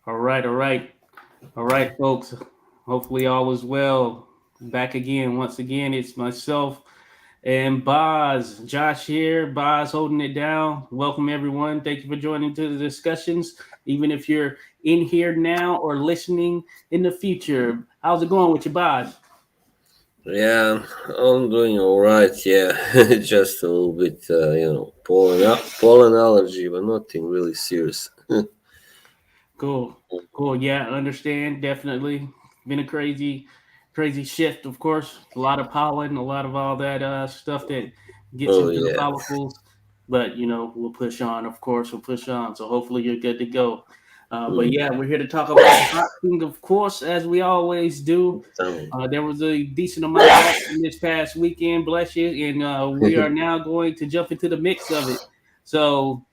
All right, all right, all right, folks. Hopefully, all is well. Back again. Once again, it's myself and Boz. Josh here. Boz holding it down. Welcome, everyone. Thank you for joining to the discussions. Even if you're in here now or listening in the future, how's it going with you, Boz? Yeah, I'm doing all right. Yeah, just a little bit, pollen allergy, but nothing really serious. Cool, cool. Yeah, I understand. Definitely been a crazy shift. Of course, a lot of pollen, a lot of all that stuff that gets Oh into the yeah. follicles. But we'll push on. Of course, we'll push on. So hopefully you're good to go. But Mm. yeah, we're here to talk about boxing, of course, as we always do. Tell There was a decent amount of action this past weekend, bless you, and we are me. now going to jump into the mix of it. So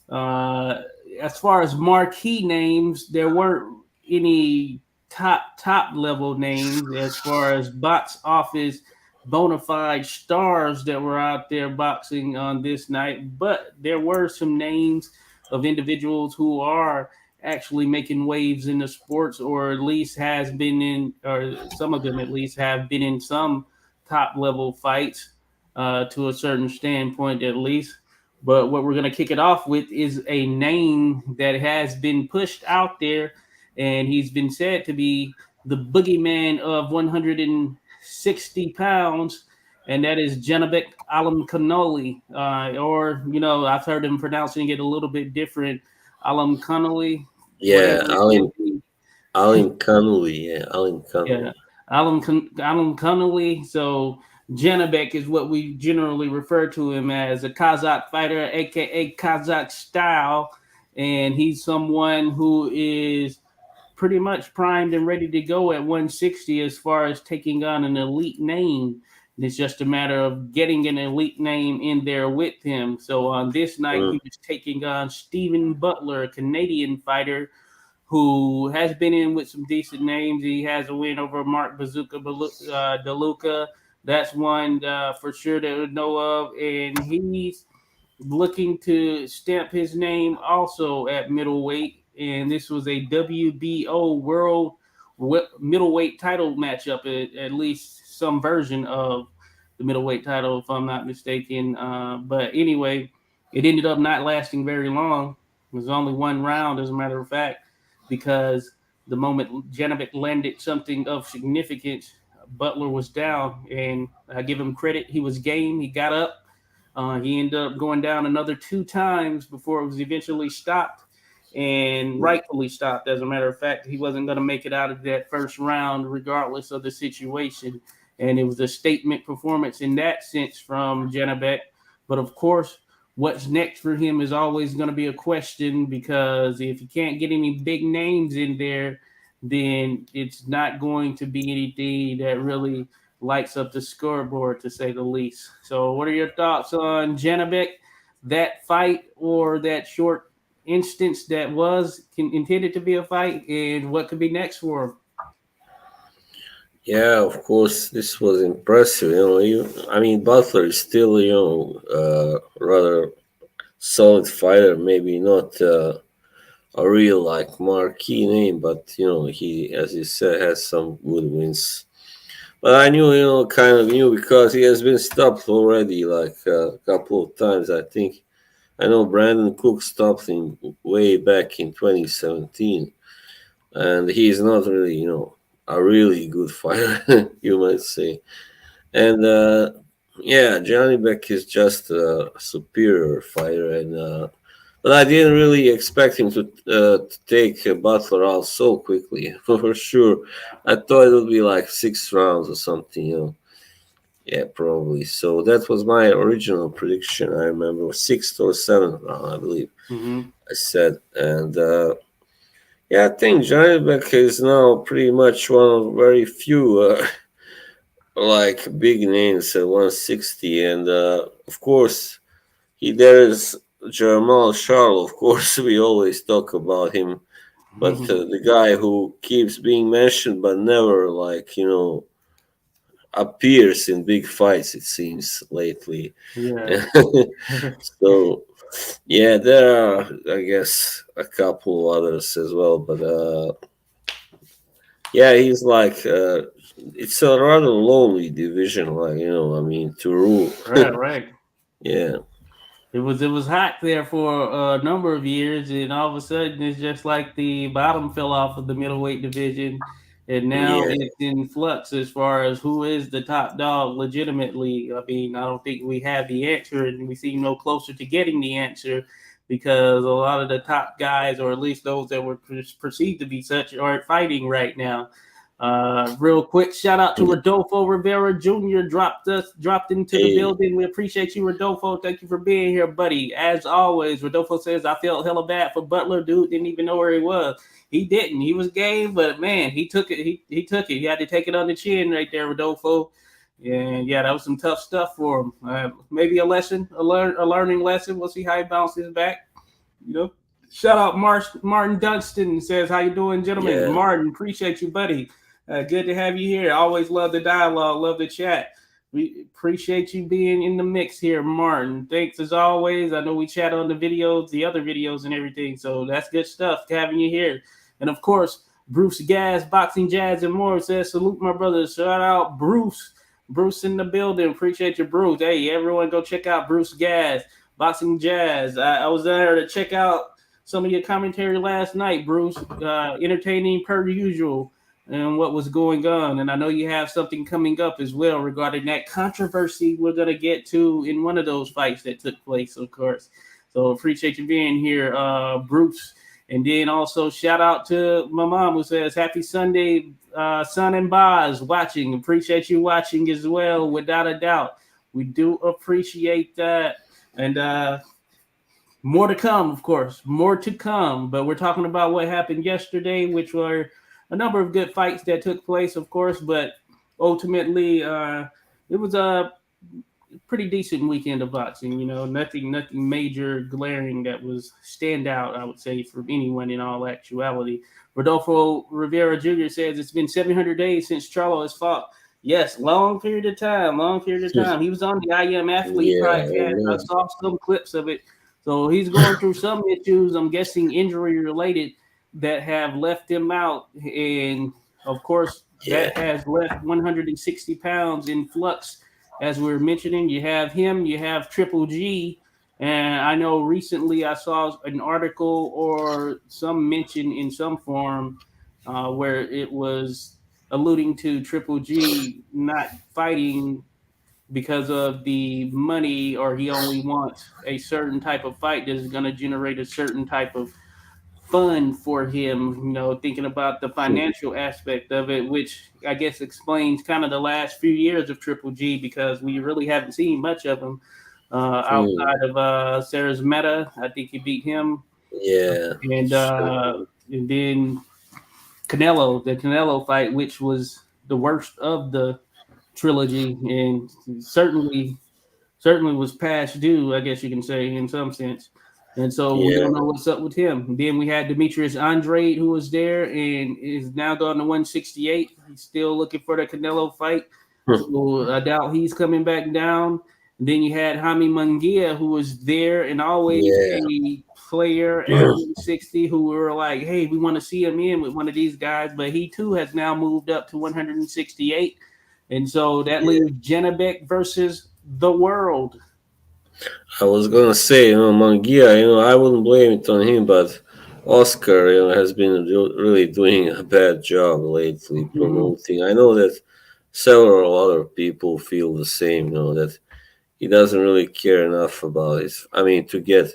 uh, as far as marquee names, there weren't any top level names as far as box office bona fide stars that were out there boxing on this night, but there were some names of individuals who are actually making waves in the sports, or at least has been in, or some of them at least have been in some top level fights to a certain standpoint at least. But what we're going to kick it off with is a name that has been pushed out there, and he's been said to be the boogeyman of 160 pounds, and that is Janibek Alam Kanoli. Or, I've heard him pronouncing it a little bit different. Alam Kanoli, Yeah, whatever it may Alim be. Alim Kanuli. Yeah, Alim Yeah, Kanuli. Alan Connolly. So Janibek is what we generally refer to him as, a Kazakh fighter, aka Kazakh style, and he's someone who is pretty much primed and ready to go at 160 as far as taking on an elite name. It's just a matter of getting an elite name in there with him. So on this night, Mm. he was taking on Stephen Butler, a Canadian fighter who has been in with some decent names. He has a win over Mark Bazooka DeLuca. That's one for sure that we know of. And he's looking to stamp his name also at middleweight. And this was a WBO World Middleweight title matchup, at least some version of the middleweight title, if I'm not mistaken. But anyway, it ended up not lasting very long. It was only one round, as a matter of fact, because the moment Janovic landed something of significance, Butler was down, and I give him credit. He was game. He got up. He ended up going down another two times before it was eventually stopped, and rightfully stopped. As a matter of fact, he wasn't going to make it out of that first round, regardless of the situation. And it was a statement performance in that sense from Janibek. But of course, what's next for him is always going to be a question, because if you can't get any big names in there, then it's not going to be anything that really lights up the scoreboard, to say the least. So, what are your thoughts on Janibek, that fight, or that short instance that was intended to be a fight, and what could be next for him? Yeah, of course, this was impressive. I mean, Butler is still, rather solid fighter. Maybe not a real like marquee name, but he, as you said, has some good wins. But I knew, kind of knew because he has been stopped already like a couple of times. I think I know Brandon Cook stopped him way back in 2017, and he's not really, a really good fighter, you might say. And yeah, Johnny Beck is just a superior fighter, and but I didn't really expect him to take Butler out so quickly. For sure, I thought it would be like 6 rounds or something. Yeah, probably. So that was my original prediction. I remember sixth or seventh round, I believe Mm-hmm. I said, and yeah, I think Johnny Beck is now pretty much one of very few like big names at 160, and of course there is Jamal Charles. Of course, we always talk about him, but the guy who keeps being mentioned but never like appears in big fights. It seems lately, Yeah. so. Yeah, there are, I guess, a couple others as well, but yeah, he's like it's a rather lonely division, like I mean, to rule. Right, right. Yeah, It was hot there for a number of years, and all of a sudden it's just like the bottom fell off of the middleweight division, and now yeah, it's in flux as far as who is the top dog legitimately. I mean, I don't think we have the answer, and we seem no closer to getting the answer because a lot of the top guys, or at least those that were perceived to be such, are fighting right now. Real quick, shout out to yeah. Rodolfo Rivera Jr. Dropped into the Hey, building. We appreciate you, Rodolfo. Thank you for being here, buddy. As always, Rodolfo says I felt hella bad for Butler. Dude didn't even know where he was. He didn't. He was game, but man, he took it. He took it. He had to take it on the chin right there, Rodolfo. And yeah, that was some tough stuff for him. Maybe a lesson, a learning lesson. We'll see how he bounces back. You know. Shout out Martin Dunston says, "How you doing, gentlemen?" yeah, Martin, appreciate you, buddy. Good to have you here. Always love the dialogue, love the chat. We appreciate you being in the mix here, Martin. Thanks as always. I know we chat on the videos, the other videos, and everything. So that's good stuff having you here. And of course, Bruce Gas, Boxing Jazz, and more says, "Salute my brothers." Shout out Bruce. Bruce in the building. Appreciate you, Bruce. Hey, everyone, go check out Bruce Gas, Boxing Jazz. I was there to check out some of your commentary last night, Bruce. Entertaining per usual and what was going on. And I know you have something coming up as well regarding that controversy we're going to get to in one of those fights that took place, of course. So appreciate you being here, Bruce. And then also shout out to my mom who says, "Happy Sunday, son and Boz watching." Appreciate you watching as well, without a doubt. We do appreciate that. And more to come, of course, more to come. But we're talking about what happened yesterday, which were a number of good fights that took place, of course. But ultimately, it was a pretty decent weekend of boxing. Nothing major, glaring that was stand out. I would say for anyone in all actuality. Rodolfo Rivera Jr. says it's been 700 days since Charlo has fought. Yes, long period of time, long period of time. He was on the I Am Athlete yeah. I podcast. I know. saw some clips of it. So he's going through some issues, I'm guessing injury related, that have left him out. And of course, Yeah, that has left 160 pounds in flux. As we were mentioning, you have him, you have Triple G. And I know recently I saw an article or some mention in some form where it was alluding to Triple G not fighting because of the money, or he only wants a certain type of fight that is going to generate a certain type of fund for him, thinking about the financial aspect of it, which I guess explains kind of the last few years of Triple G because we really haven't seen much of him Hmm. outside of Sarah's Meta. I think he beat him. Yeah, And, uh, sure. and then the Canelo fight, which was the worst of the trilogy, and certainly was past due, I guess you can say, in some sense. And so we Yeah, don't know what's up with him. Then we had Demetrius Andrade, who was there and is now gone to 168. He's still looking for the Canelo fight. So I doubt he's coming back down. And then you had Jaime Munguia, who was there and always yeah, a player at 160, who were like, hey, we want to see him in with one of these guys. But he too has now moved up to 168. And so that yeah. leaves Janibek versus the world. I was gonna say, Mangia, I wouldn't blame it on him, but Oscar, has been really doing a bad job lately Mhm. promoting. I know that several other people feel the same, that he doesn't really care enough about it. I mean, to get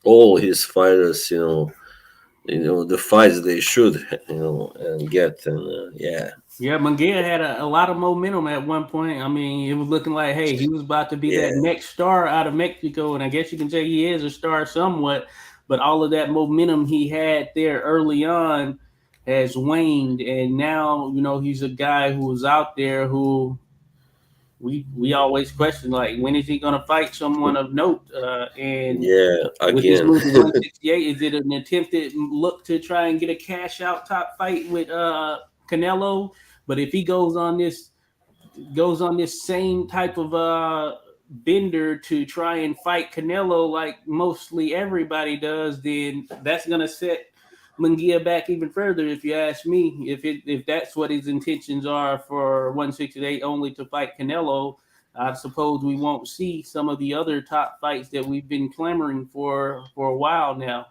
all his fighters, the fights they should, and get, and yeah, Yeah, Munguia had a lot of momentum at one point. I mean, it was looking like, hey, he was about to be that yeah, next star out of Mexico, and I guess you can say he is a star somewhat. But all of that momentum he had there early on has waned, and now he's a guy who was out there who we always question, like, when is he going to fight someone of note? And yeah, with this again, move to 168, is it an attempted look to try and get a cash out top fight with Canelo? But if he goes on this same type of bender to try and fight Canelo like mostly everybody does, then that's gonna set Munguia back even further. If you ask me, if that's what his intentions are for 168 only to fight Canelo, I suppose we won't see some of the other top fights that we've been clamoring for a while now,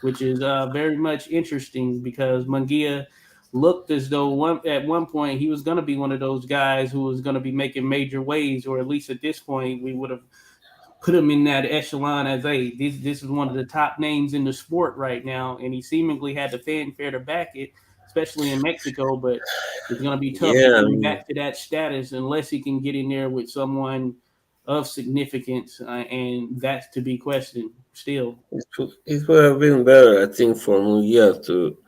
which is very much interesting because Munguia looked as though at one point he was going to be one of those guys who was going to be making major waves, or at least at this point we would have put him in that echelon as this is one of the top names in the sport right now, and he seemingly had the fanfare to back it, especially in Mexico. But it's going to be tough Yeah, I getting mean, back to that status unless he can get in there with someone of significance, and that's to be questioned still. it would have been better, I think, for Munguia to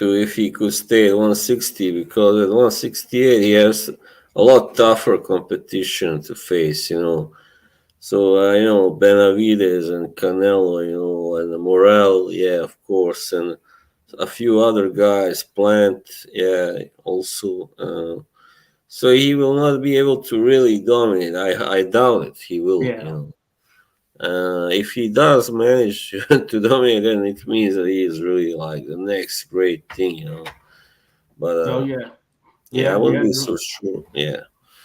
if he could stay at 160, because at 168 he has a lot tougher competition to face, you know. So Benavides and Canelo, and Morel, yeah, of course, and a few other guys, Plant, yeah, also. So he will not be able to really dominate. I doubt it. He will, Yeah. If he does manage to dominate, then it means that he is really like the next great thing, But Oh yeah. yeah, I Yeah. wouldn't Yeah. be so sure. Yeah.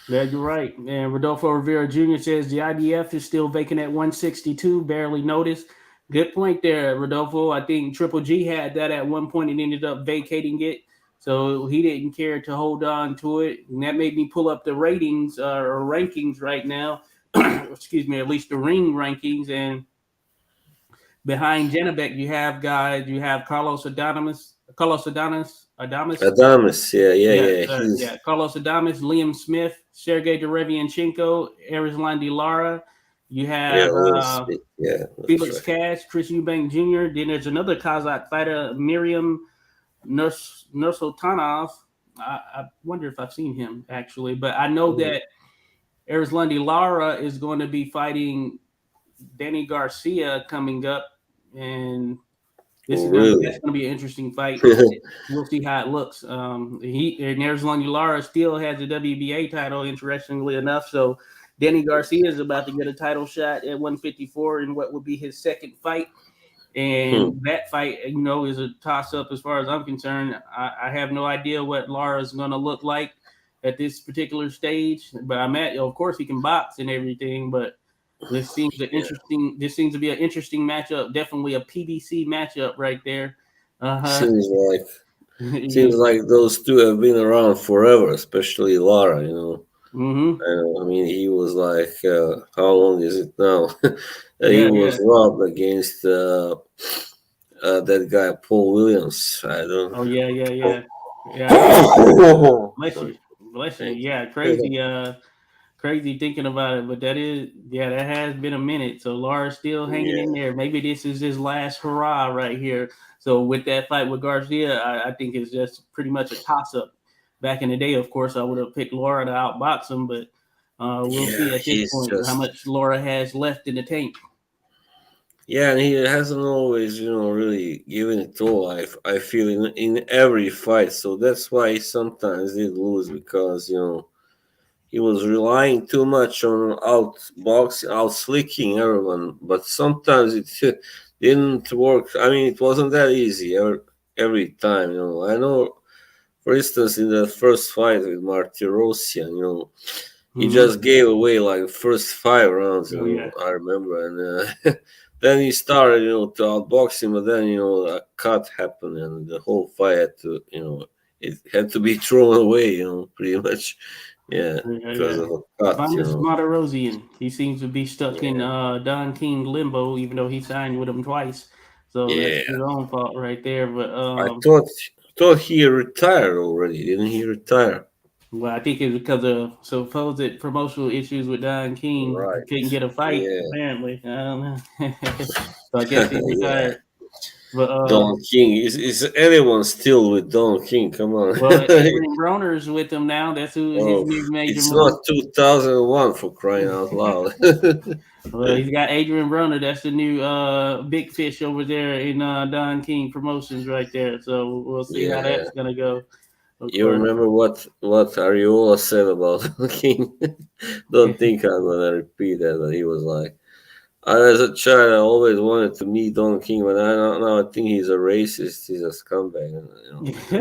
Yeah, you're right. And Rodolfo Rivera Jr. says the IDF is still vacant at 162, barely noticed. Good point there, Rodolfo. I think Triple G had that at one point and ended up vacating it. So he didn't care to hold on to it. And that made me pull up the ratings or rankings right now. Excuse me, at least the ring rankings. And behind Janibek, you have Adamas, Adamas, yeah, yeah, yeah, yeah. yeah. He's Carlos Adames, Liam Smith, Sergey Derevianchenko, Erislandy Lara. You yeah, have Will Smith. Yeah, that's Felix right. Cash, Chris Eubank Jr. Then there's another Kazakh fighter, Miriam Nursultanov. I wonder if I've seen him actually, but I know Mm. that Erislandy Lara is going to be fighting Danny Garcia coming up, and Oh, really? that's gonna be an interesting fight. We'll see how it looks. He and Arizona Lara still has the WBA title, interestingly enough. So Danny Garcia is about to get a title shot at 154 in what would be his second fight. Hmm. And that fight, is a toss up as far as I'm concerned. I have no idea what Lara's going to look like at this particular stage, but of course, he can box and everything. But Yeah. This seems to be an interesting matchup. Definitely a PBC matchup right there. Uh Seems like huh. seems like those two have been around forever, especially Lara. Hmm. I mean, he was like, how long is it now? He Yeah, was yeah. robbed against that guy Paul Williams. I don't. Oh, yeah, yeah, Oh. yeah. Yeah, I think. Bless you, Sorry. bless you. Thank Yeah, you. crazy. Crazy thinking about it, but that has been a minute. So Lara's still hanging in Yeah. there. Maybe this is his last hurrah right here. So with that fight with Garcia, I think it's just pretty much a toss up. Back in the day, of course, I would have picked Laura to outbox him, but we'll Yeah, see at this he's point how just. much Laura has left in the tank. Yeah, and he hasn't always, really given it all. I feel in every fight, so that's why he sometimes did lose, because he was relying too much on outboxing, out slicking everyone. But sometimes it didn't work. I mean, it wasn't that easy every time. I know, for instance, in the first fight with Martirosyan, he Mm-hmm. just gave away like the first 5 rounds. Oh yeah, I remember, and then he started, to outbox him, but then a cut happened, and the whole fight had to, it had to be thrown away, pretty much, yeah, yeah, because yeah. of a cut. Thomas Martirosyan. He seems to be stuck in Yeah, Don King limbo, even though he signed with him twice. So that's yeah. his own fault right there. But I thought he retired already. Didn't he retire? well, I think it's because of supposed promotional issues with Don King. He Right. couldn't get a fight, Yeah. apparently. I don't know. So I guess he Yeah. retired. But Don King. Is anyone still with Don King? Come on. well, Adrian Broner's with him now. That's who his Oh, new major it's move. not 2001, for crying out loud. Well, he's got Adrian Broner. That's the new big fish over there in Don King Promotions right there. So we'll see how Yeah. that's gonna go. of You course. remember what Ariola said about King? Don't think I'm gonna repeat that, but he was like, as a child, I always wanted to meet Don King, but I don't know. I think he's a racist. He's a scumbag. He's a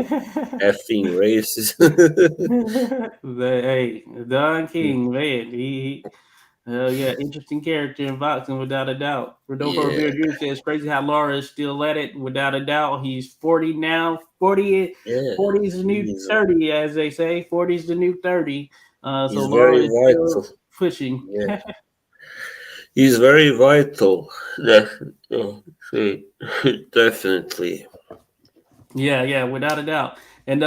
effing racist. Hey, Don King, man, yeah, interesting character in boxing without a doubt. Rodolfo Yeah, Rivera Jr. says crazy how Laura is still at it without a doubt. He's 40 now. 40, yeah. 40 is the new He's 30, as they say. 40 is the new 30. So he's very Laura is vital. still pushing. Yeah, he's very vital. Definitely, definitely. Yeah, yeah, without a doubt. And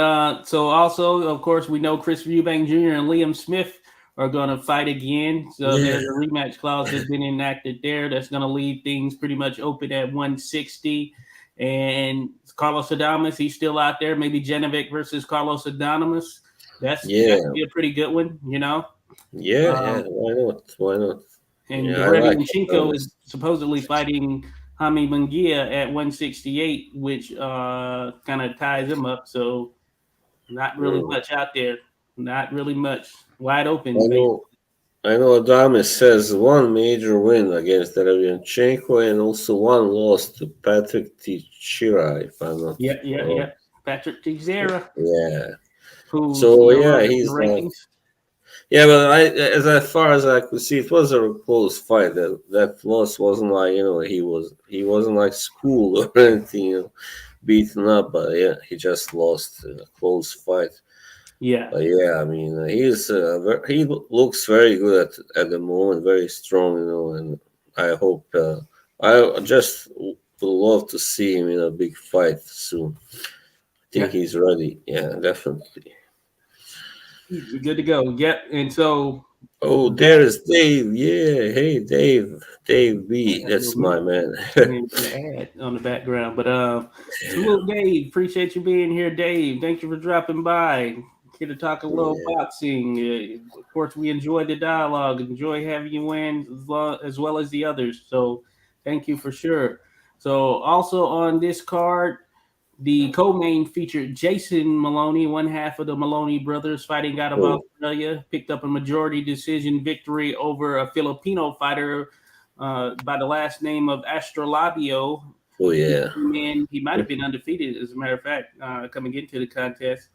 so also, of course, we know Chris Eubank Jr. and Liam Smith are going to fight again. So Yeah, there's a rematch clause that's been enacted there. That's going to leave things pretty much open at 160. And Carlos Adames, he's still out there. Maybe Janibek versus Carlos Adames. That could yeah, be a pretty good one, you know. yeah, yeah. Um, Why not? Why not? and Yeah, I like Derevyanchenko is Thomas. supposedly fighting Hami Munguia at 168, which kind of ties him up. So not really Mm. much out there. Not really much. Wide I open, basically. know. I know Adames says one major win against Derevyanchenko and also one loss to Patrick Teixeira, if I'm not Yeah, yeah, yeah. wrong. Patrick Teixeira, Yeah. who's So no yeah, longer in the he's like, rankings. yeah, but as far as I could see, it was a close fight. That loss wasn't like he wasn't like school or anything, beaten up. But yeah, he just lost a close fight. Yeah, But yeah, I mean, he looks very good at the moment, very strong, and I hope I just would love to see him in a big fight soon. I think yeah. he's ready. Yeah, definitely. He's good to go. Yep. And so Oh, that there's Dave. Yeah, hey Dave, Dave B. that little That's my man. ad on the background. But salute, Dave. Appreciate you being here, Dave. Thank you for dropping by. Here to talk a little Yeah, boxing. Of course, we enjoy the dialogue. Enjoy having you in as well as the others. So, thank you for sure. So, also on this card, the co-main featured Jason Maloney, one half of the Maloney brothers, fighting out of cool. Australia. Picked up a majority decision victory over a Filipino fighter by the last name of Astrolabio. Oh He yeah. came in. He might have been undefeated, as a matter of fact, coming into the contest.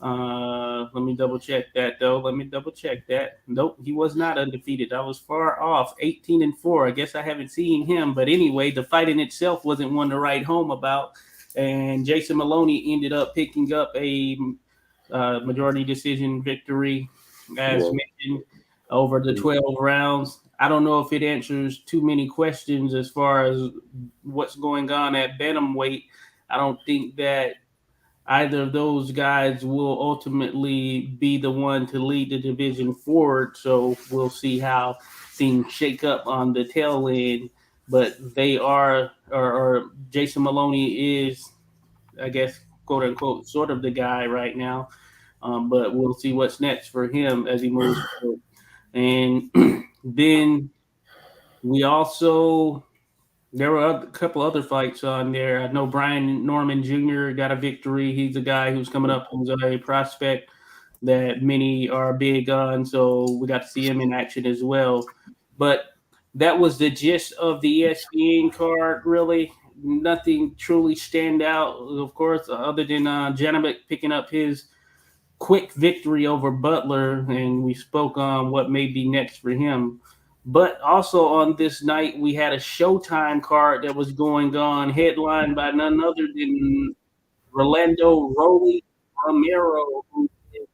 Let me double check that though. Let me double check that. Nope, he was not undefeated. I was far off, 18-4. I guess I haven't seen him, but anyway, the fight in itself wasn't one to write home about. And Jason Maloney ended up picking up a majority decision victory, as Well, mentioned, over the 12 rounds. I don't know if it answers too many questions as far as what's going on at bantamweight. I don't think that either of those guys will ultimately be the one to lead the division forward. So we'll see how things shake up on the tail end. But they are, or Jason Maloney is, I guess, quote unquote, sort of the guy right now. But we'll see what's next for him as he moves forward. And then we also there were a couple other fights on there. I know Brian Norman Jr. got a victory. He's a guy who's coming up who's a prospect that many are big on. So we got to see him in action as well. But that was the gist of the ESPN card, really. Nothing truly stand out, of course, other than Janibek picking up his quick victory over Butler, and we spoke on what may be next for him. But also on this night, we had a Showtime card that was going on, headlined by none other than Rolando Rolly Romero, who is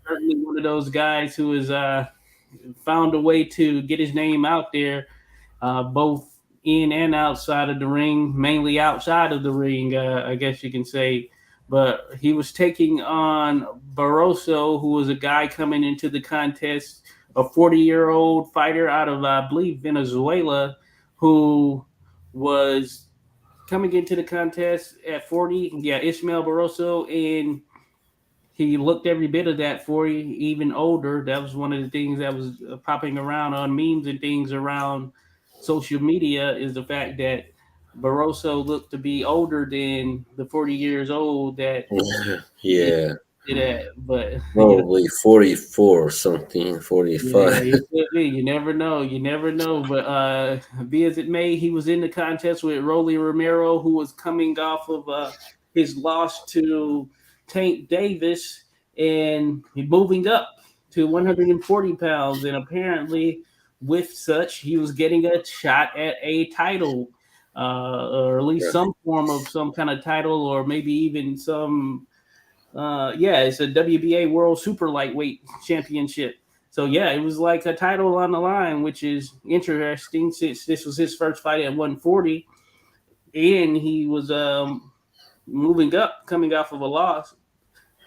certainly one of those guys who has found a way to get his name out there, both in and outside of the ring, mainly outside of the ring, I guess you can say. But he was taking on Barroso, who was a guy coming into the contest, a 40-year-old fighter out of, I believe, Venezuela, who was coming into the contest at 40. Yeah, Ismael Barroso. And he looked every bit of that 40, even older. That was one of the things that was popping around on memes and things around social media, is the fact that Barroso looked to be older than the 40 years old that he yeah. to that, but Probably 44 or something, yeah, 45. it could be. You never know. You never know. But be as it may, he was in the contest with Rolly Romero, who was coming off of his loss to Tank Davis and moving up to 140 pounds. And apparently, with such, he was getting a shot at a title, or at least some form of some kind of title, or maybe even some yeah, it's a WBA World Super Lightweight Championship. So yeah, it was like a title on the line, which is interesting since this was his first fight at 140, and he was moving up, coming off of a loss.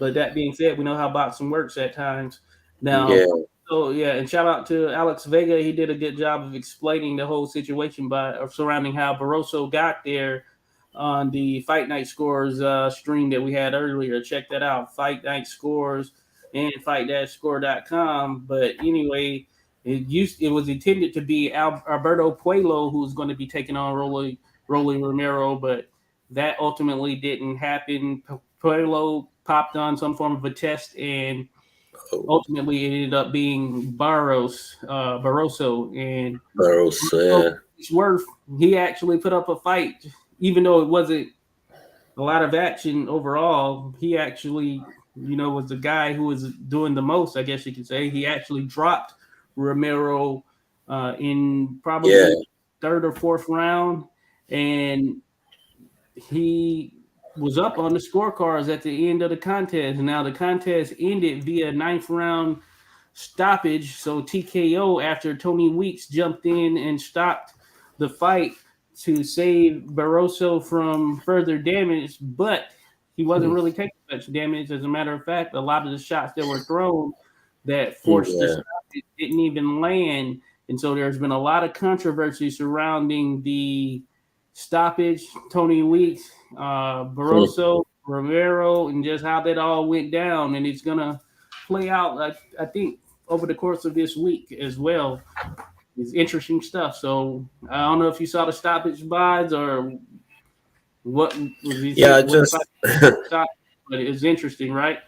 But that being said, we know how boxing works at times. Now, Yeah, so yeah, and shout out to Alex Vega. He did a good job of explaining the whole situation by surrounding how Barroso got there on the Fight Night Scores stream that we had earlier. Check that out, Fight Night Scores and fight-score.com. But anyway, it was intended to be Alberto Puello who was going to be taking on Rolly Romero, but that ultimately didn't happen. Pueblo popped on some form of a test, and oh, ultimately it ended up being Barroso. And Barroso, for yeah. it's worth, he actually put up a fight, even though it wasn't a lot of action overall. He actually, was the guy who was doing the most, I guess you could say. He actually dropped Romero in Yeah, probably third or fourth round, and he was up on the scorecards at the end of the contest. Now the contest ended via ninth round stoppage, so TKO after Tony Weeks jumped in and stopped the fight to save Barroso from further damage, but he wasn't really taking much damage. As a matter of fact, a lot of the shots that were thrown that forced the yeah. stoppage didn't even land. And so there's been a lot of controversy surrounding the stoppage, Tony Weeks, Barroso, Romero, and just how that all went down. And it's going to play out, I think, over the course of this week as well. It's interesting stuff. So I don't know if you saw the stoppage buys or what was he Yeah, said I what just stop, but it's interesting, right?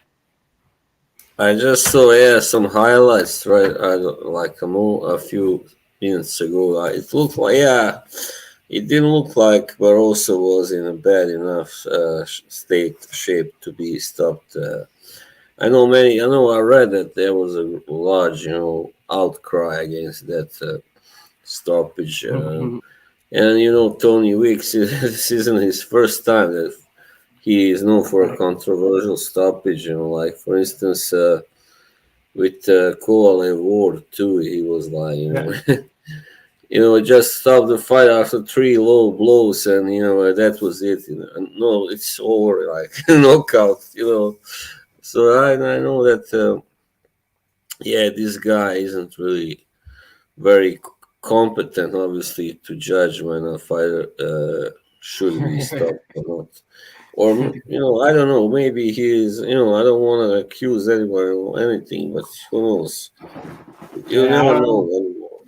I just saw, yeah, some highlights, right? Like a few minutes ago. It looked like, yeah, it didn't look like Barroso was in a bad enough state shape to be stopped. I know I read that there was a large, outcry against that stoppage. And Tony Weeks, this isn't his first time that he is known for a Right. controversial stoppage. Like for instance, with Kovalev Ward too, he was like, Yeah. just stopped the fight after three low blows, and that was it. And no, it's over, like knockout. So I know that, yeah, this guy isn't really very competent, obviously, to judge when a fighter should be stopped or not. Or I don't know. Maybe he is. I don't want to accuse anyone or anything, but who knows? You Yeah, I never know don't. anymore.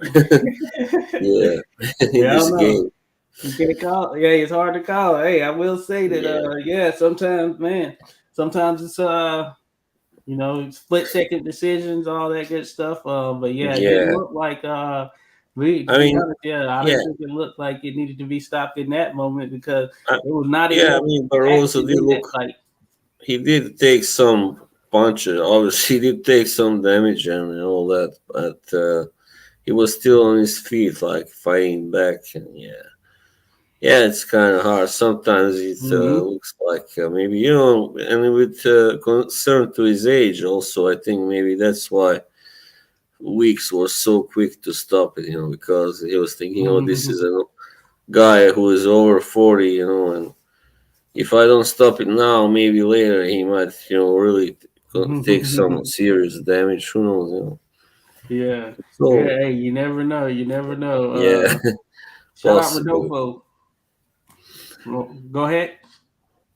Yeah, in Yeah, I this don't know. game. You can't call. Yeah, it's hard to call. Hey, I will say that. Yeah, Yeah, sometimes, man, sometimes it's split second decisions, all that good stuff. But yeah, it didn't yeah. look like we to I be mean, honest, yeah, I yeah, didn't think it looked like it needed to be stopped in that moment because I, there was not yeah. I enough mean, Barroso action did in that look. fight. He did take some punches. Obviously, he did take some damage and all that, but he was still on his feet, like fighting back. And yeah, it's kind of hard. Sometimes it Mm-hmm. looks like maybe and with concern to his age, also, I think maybe that's why Weeks was so quick to stop it. Because he was thinking, oh, this is a guy who is over 40, and if I don't stop it now, maybe later he might, really take some serious damage. Who knows? Yeah, yeah. So Hey, you never know. You never know. yeah, Shout out possible. Rodolfo. Well, go ahead.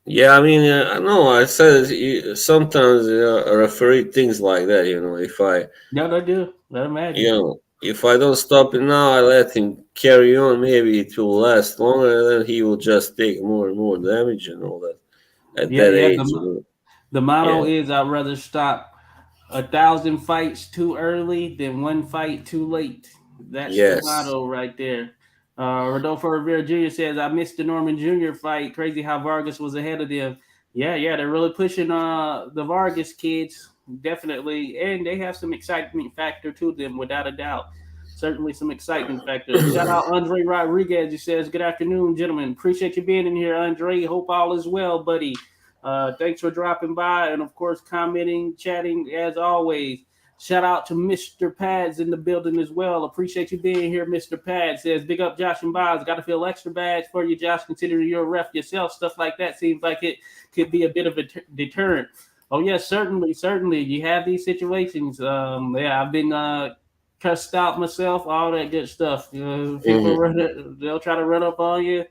Yeah, I mean, I know. I said sometimes a referee thinks like that. No, they do. I imagine. If I don't stop it now, I let him carry on. Maybe it will last longer, and then he will just take more and more damage and all that at Yeah, that yeah. age. The motto Yeah. is I'd rather stop 1,000 fights too early than one fight too late. That's the Yes. motto right there. Rodolfo Rivera Jr. says, I missed the Norman Jr. fight. Crazy how Vargas was ahead of them. Yeah, yeah, they're really pushing the Vargas kids, definitely. And they have some excitement factor to them, without a doubt. Certainly some excitement factor. Shout out Andre Rodriguez. He says, good afternoon, gentlemen. Appreciate you being in here, Andre. Hope all is well, buddy. Thanks for dropping by and, of course, commenting, chatting as always. Shout out to Mr. Pads in the building as well. Appreciate you being here, Mr. Pads. Says, big up Josh and Boz. Got to feel extra bad for you, Josh, considering you're a ref yourself. Stuff like that seems like it could be a bit of a deterrent. Oh, yes, certainly, certainly. You have these situations. Yeah, I've been cussed out myself, all that good stuff. People, Hmm. they'll try to run up on you.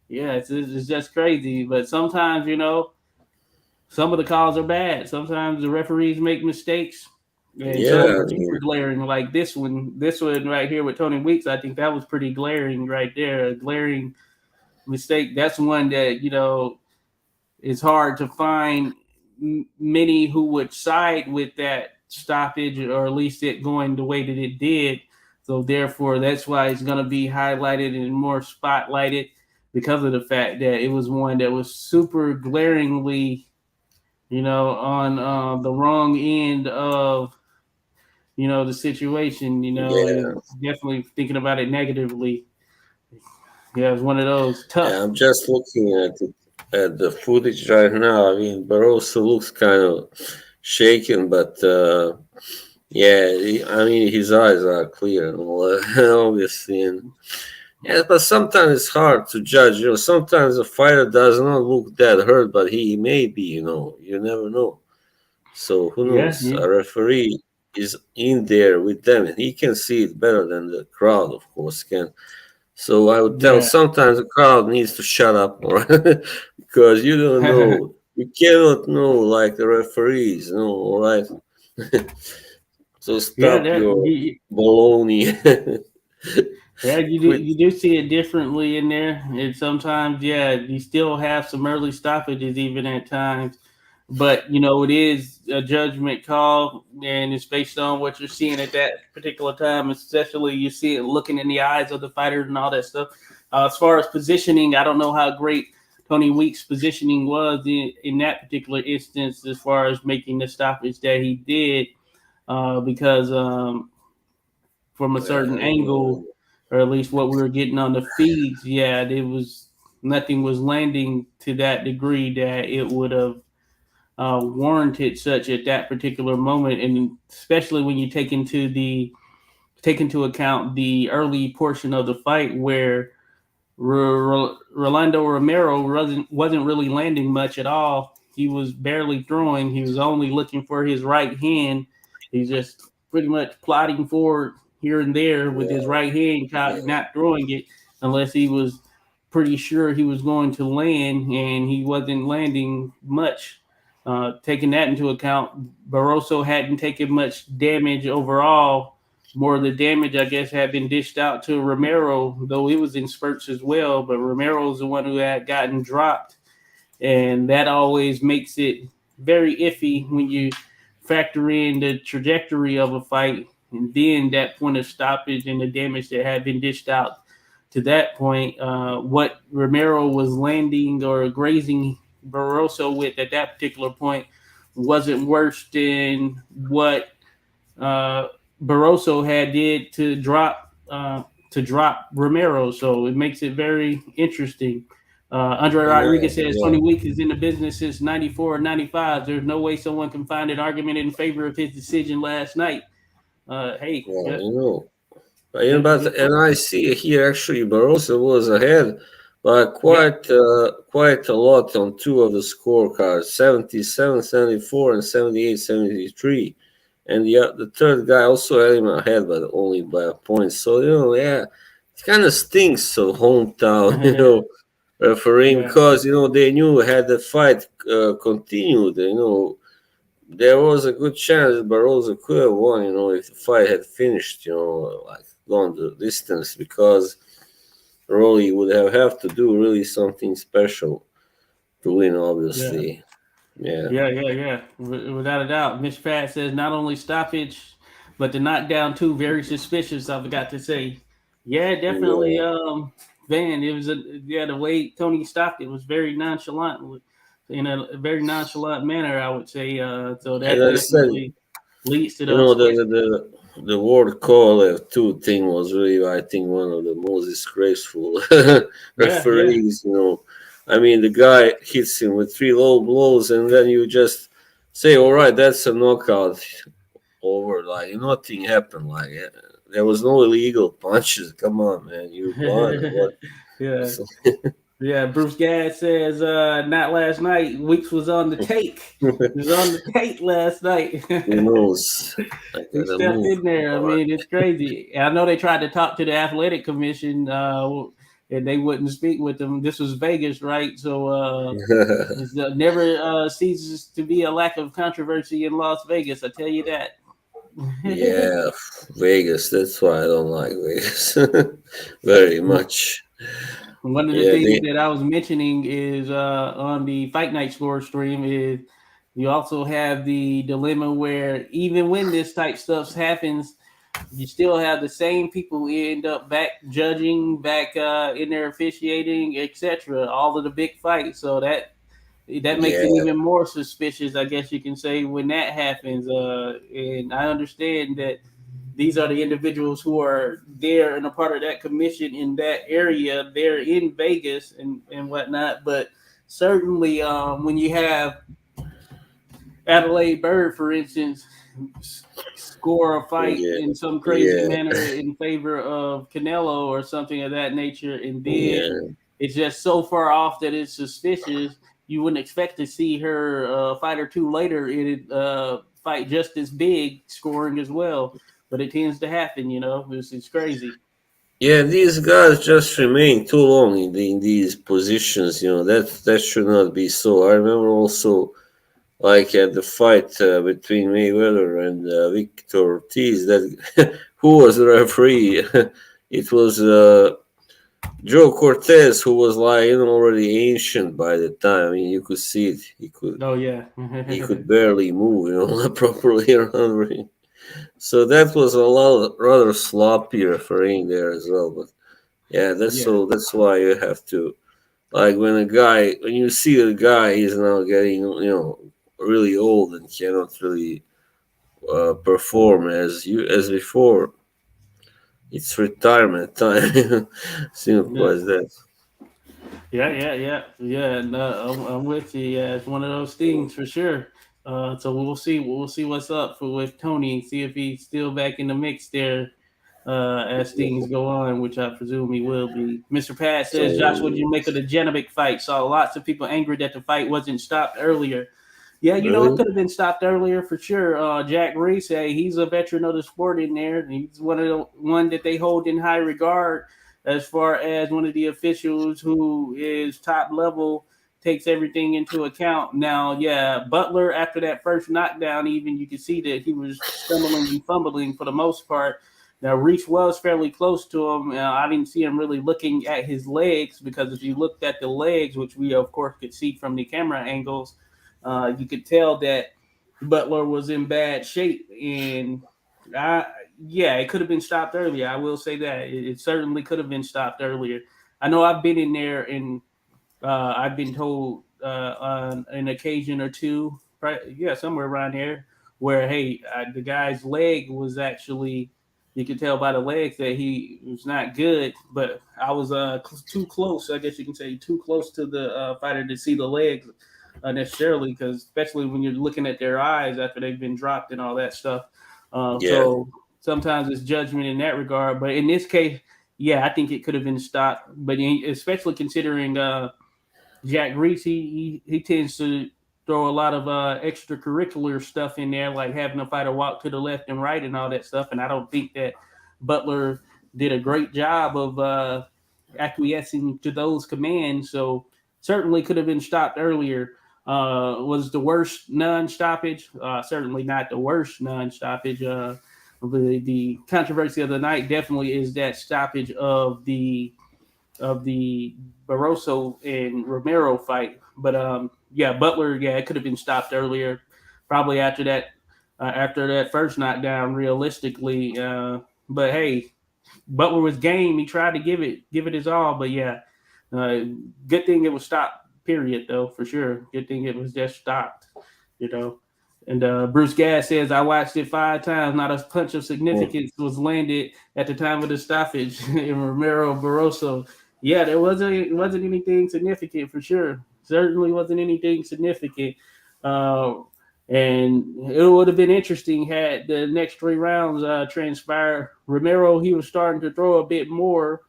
Yeah, it's just crazy. But sometimes, some of the calls are bad. Sometimes the referees make mistakes, and some Yeah. are super glaring, like this one. This one right here with Tony Weeks, I think that was pretty glaring right there. A glaring mistake. That's one that it's hard to find many who would side with that stoppage, or at least it going the way that it did. So therefore, that's why it's going to be highlighted and more spotlighted, because of the fact that it was one that was super glaringly on the wrong end of the situation, Yeah. and definitely thinking about it negatively. Yeah, it's one of those Yeah. tough. I'm just looking at the footage right now. I mean, Barroso looks kind of shaken, but yeah, I mean, his eyes are clear and all that, obviously. And yeah, but sometimes it's hard to judge. Sometimes a fighter does not look that hurt, but he may be. You never know. So who Yeah, knows? yeah, A referee is in there with them, and he can see it better than the crowd, of course, can. So I would tell yeah. sometimes the crowd needs to shut up more because you don't know. You cannot know like the referees, no, all right? So Yeah, stop your baloney. yeah, you do, Quit. you do see it differently in there, and sometimes, yeah, you still have some early stoppages even at times, but it is a judgment call, and it's based on what you're seeing at that particular time. Especially you see it looking in the eyes of the fighter and all that stuff. As far as positioning, I don't know how great Tony Weeks' positioning was in that particular instance, as far as making the stoppage that he did, because from a certain I angle, know. or at least what we were getting on the feeds, yeah, it was nothing was landing to that degree that it would have warranted such at that particular moment, and especially when you take into account the early portion of the fight where Rolando Romero wasn't really landing much at all. He was barely throwing. He was only looking for his right hand. He's just pretty much plodding forward here and there with his Yeah, right hand, yeah, not throwing it unless he was pretty sure he was going to land, and he wasn't landing much. Taking that into account, Barroso hadn't taken much damage overall. More of the damage, I guess, had been dished out to Romero, though it was in spurts as well. But Romero's the one who had gotten dropped, and that always makes it very iffy when you factor in the trajectory of a fight, and then that point of stoppage and the damage that had been dished out to that point. What Romero was landing or grazing Barroso with at that particular point wasn't worse than what uh, Barroso had did to drop Romero. So it makes it very interesting. Andre I know. Rodriguez says Yeah. Tony Weeks is in the business since '94 or '95. There's no way someone can find an argument in favor of his decision last night. Hey, Well, yeah, Yeah, yeah, but good and point. I see here actually Barroso was ahead by Yeah, quite a lot on two of the scorecards, 77, 74, and 78, 73. And the third guy also had him ahead, but only by a point. So, yeah, it kind of stinks, so hometown, refereeing, yeah, because, they knew had the fight continued, there was a good chance that Barroso could have won, if the fight had finished, like gone the distance, because Rolly would have to do really something special to win, yeah. obviously. Yeah, Without a doubt. Miss Pat says not only stoppage, but the knockdown too. Very suspicious. I forgot to say. Yeah, definitely. yeah. Van. It was the way Tony stopped it was very nonchalant, in a very nonchalant manner. I would say. So And that I said, definitely leads to you those know, questions. the word call F2 thing was really, I think, one of the most disgraceful Yeah, yeah. referees. You know, I mean, the guy hits him with three low blows, and then you just say, "All right, that's a knockout." Over, like nothing happened. Like there was no illegal punches. Come on, man, you won or what? Yeah. So, Yeah, Bruce Gadd says, not last night. Weeks was on the take. He was on the take last night. who knows? I He gotta stepped move. in there. I All right. mean, it's crazy. I know they tried to talk to the athletic commission, and they wouldn't speak with them. This was Vegas, right? So it's, never ceases to be a lack of controversy in Las Vegas. I tell you that. Yeah, Vegas. That's why I don't like Vegas very much. One of the Yeah, things they. that I was mentioning is on the Fight Night Score stream is you also have the dilemma where even when this type stuff happens, you still have the same people who end up back judging, back in there officiating, etc. All of the big fights, so that makes it Yeah, even more suspicious, I guess you can say, when that happens. And I understand that these are the individuals who are there and a part of that commission in that area. They're in Vegas and whatnot, but certainly when you have Adelaide Bird, for instance, score a fight yeah, in some crazy yeah, manner in favor of Canelo or something of that nature, and then yeah. it's just so far off that it's suspicious. You wouldn't expect to see her fight or two later in fight just as big, scoring as well. But it tends to happen, It's crazy. Yeah, these guys just remain too long in these positions. You know that should not be so. I remember also, like at the fight between Mayweather and Victor Ortiz, that who was the referee? It was Joe Cortez, who was like already ancient by the time. I mean, you could see it. Oh yeah, He could barely move, properly around the ring. So that was a lot rather sloppy refereeing there as well. But yeah, yeah, that's why you have to, like, when you see a guy, he's now getting really old and cannot really perform as before. It's retirement time. Simple yeah. as that. Yeah. No, I'm with you. Yeah, it's one of those things for sure. So we'll see. We'll see what's up with Tony. See if he's still back in the mix there as things go on, which I presume he will be. Mr. Pat says, Josh, what do So you make of the Janibek fight? Saw lots of people angry that the fight wasn't stopped earlier. Yeah, it really, could have been stopped earlier for sure. Jack Reese, hey, he's a veteran of the sport in there. He's one that they hold in high regard as far as one of the officials who is top level, takes everything into account. Now, yeah, Butler after that first knockdown, even you could see that he was stumbling and fumbling for the most part. Now Reese was fairly close to him. I didn't see him really looking at his legs because if you looked at the legs, which we of course could see from the camera angles, you could tell that Butler was in bad shape, and I, yeah, it could have been stopped earlier. I will say that it certainly could have been stopped earlier. I know I've been in there, and I've been told on an occasion or two, yeah, somewhere around there, where hey, the guy's leg was actually. You could tell by the legs that he was not good, but I was too close. I guess you can say too close to the fighter to see the legs necessarily, because especially when you're looking at their eyes after they've been dropped and all that stuff. yeah, So sometimes it's judgment in that regard. But in this case, yeah, I think it could have been stopped. But especially considering Jack Reese, he tends to throw a lot of extracurricular stuff in there, like having a fighter walk to the left and right and all that stuff. And I don't think that Butler did a great job of acquiescing to those commands. So certainly could have been stopped earlier. Was the worst non-stoppage? Certainly not the worst non-stoppage. The controversy of the night definitely is that stoppage of the Barroso and Romero fight. But yeah, Butler, yeah, it could have been stopped earlier, probably after that first knockdown, realistically. But hey, Butler was game. He tried to give it his all, but yeah, uh, good thing it was stopped. Period, though, for sure. Good thing it was just stopped. You know. And Bruce Gass says I watched it 5 times. Not a punch of Hmm. significance was landed at the time of the stoppage. in Romero Barroso. Yeah, there wasn't anything significant for sure. Certainly wasn't anything significant. Uh, and it would have been interesting had the next 3 rounds transpired. Romero, he was starting to throw a bit more.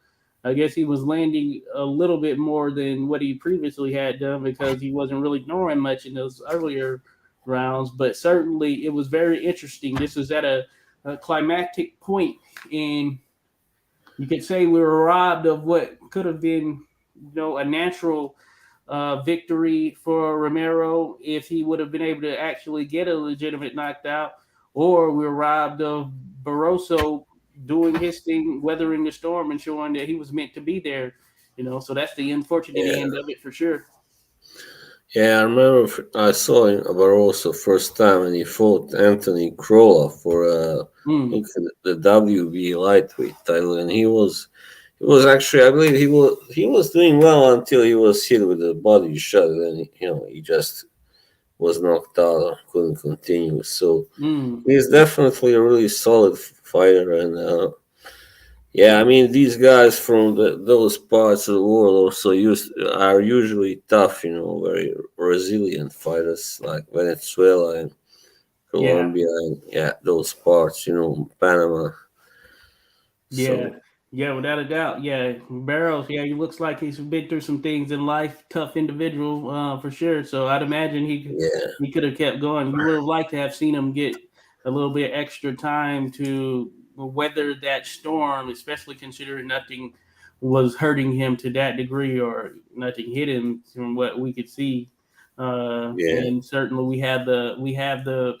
I guess he was landing a little bit more than what he previously had done because he wasn't really throwing much in those earlier rounds. But certainly, it was very interesting. This was at a climactic point, and you could say we were robbed of what could have been, a natural victory for Romero if he would have been able to actually get a legitimate knockout, or we were robbed of Barroso doing his thing, weathering the storm, and showing that he was meant to be there. So that's the unfortunate Yeah, end of it for sure. yeah. I remember I saw him Barroso first time when he fought Anthony Crolla for I Mm, think the WB lightweight title, and he was actually, I believe he was doing well until he was hit with a body shot, and then he just was knocked out or couldn't continue. So mm, he's definitely a really solid fighter, and yeah, I mean these guys from those parts of the world also are usually tough, very resilient fighters like Venezuela and yeah. Colombia, and yeah, those parts, Panama. Yeah, So yeah, without a doubt. Yeah, Barrows. Yeah, he looks like he's been through some things in life. Tough individual, for sure. So I'd imagine yeah, he could have kept going. You would have liked to have seen him get a little bit extra time to weather that storm, especially considering nothing was hurting him to that degree, or nothing hit him from what we could see. yeah, And certainly we have the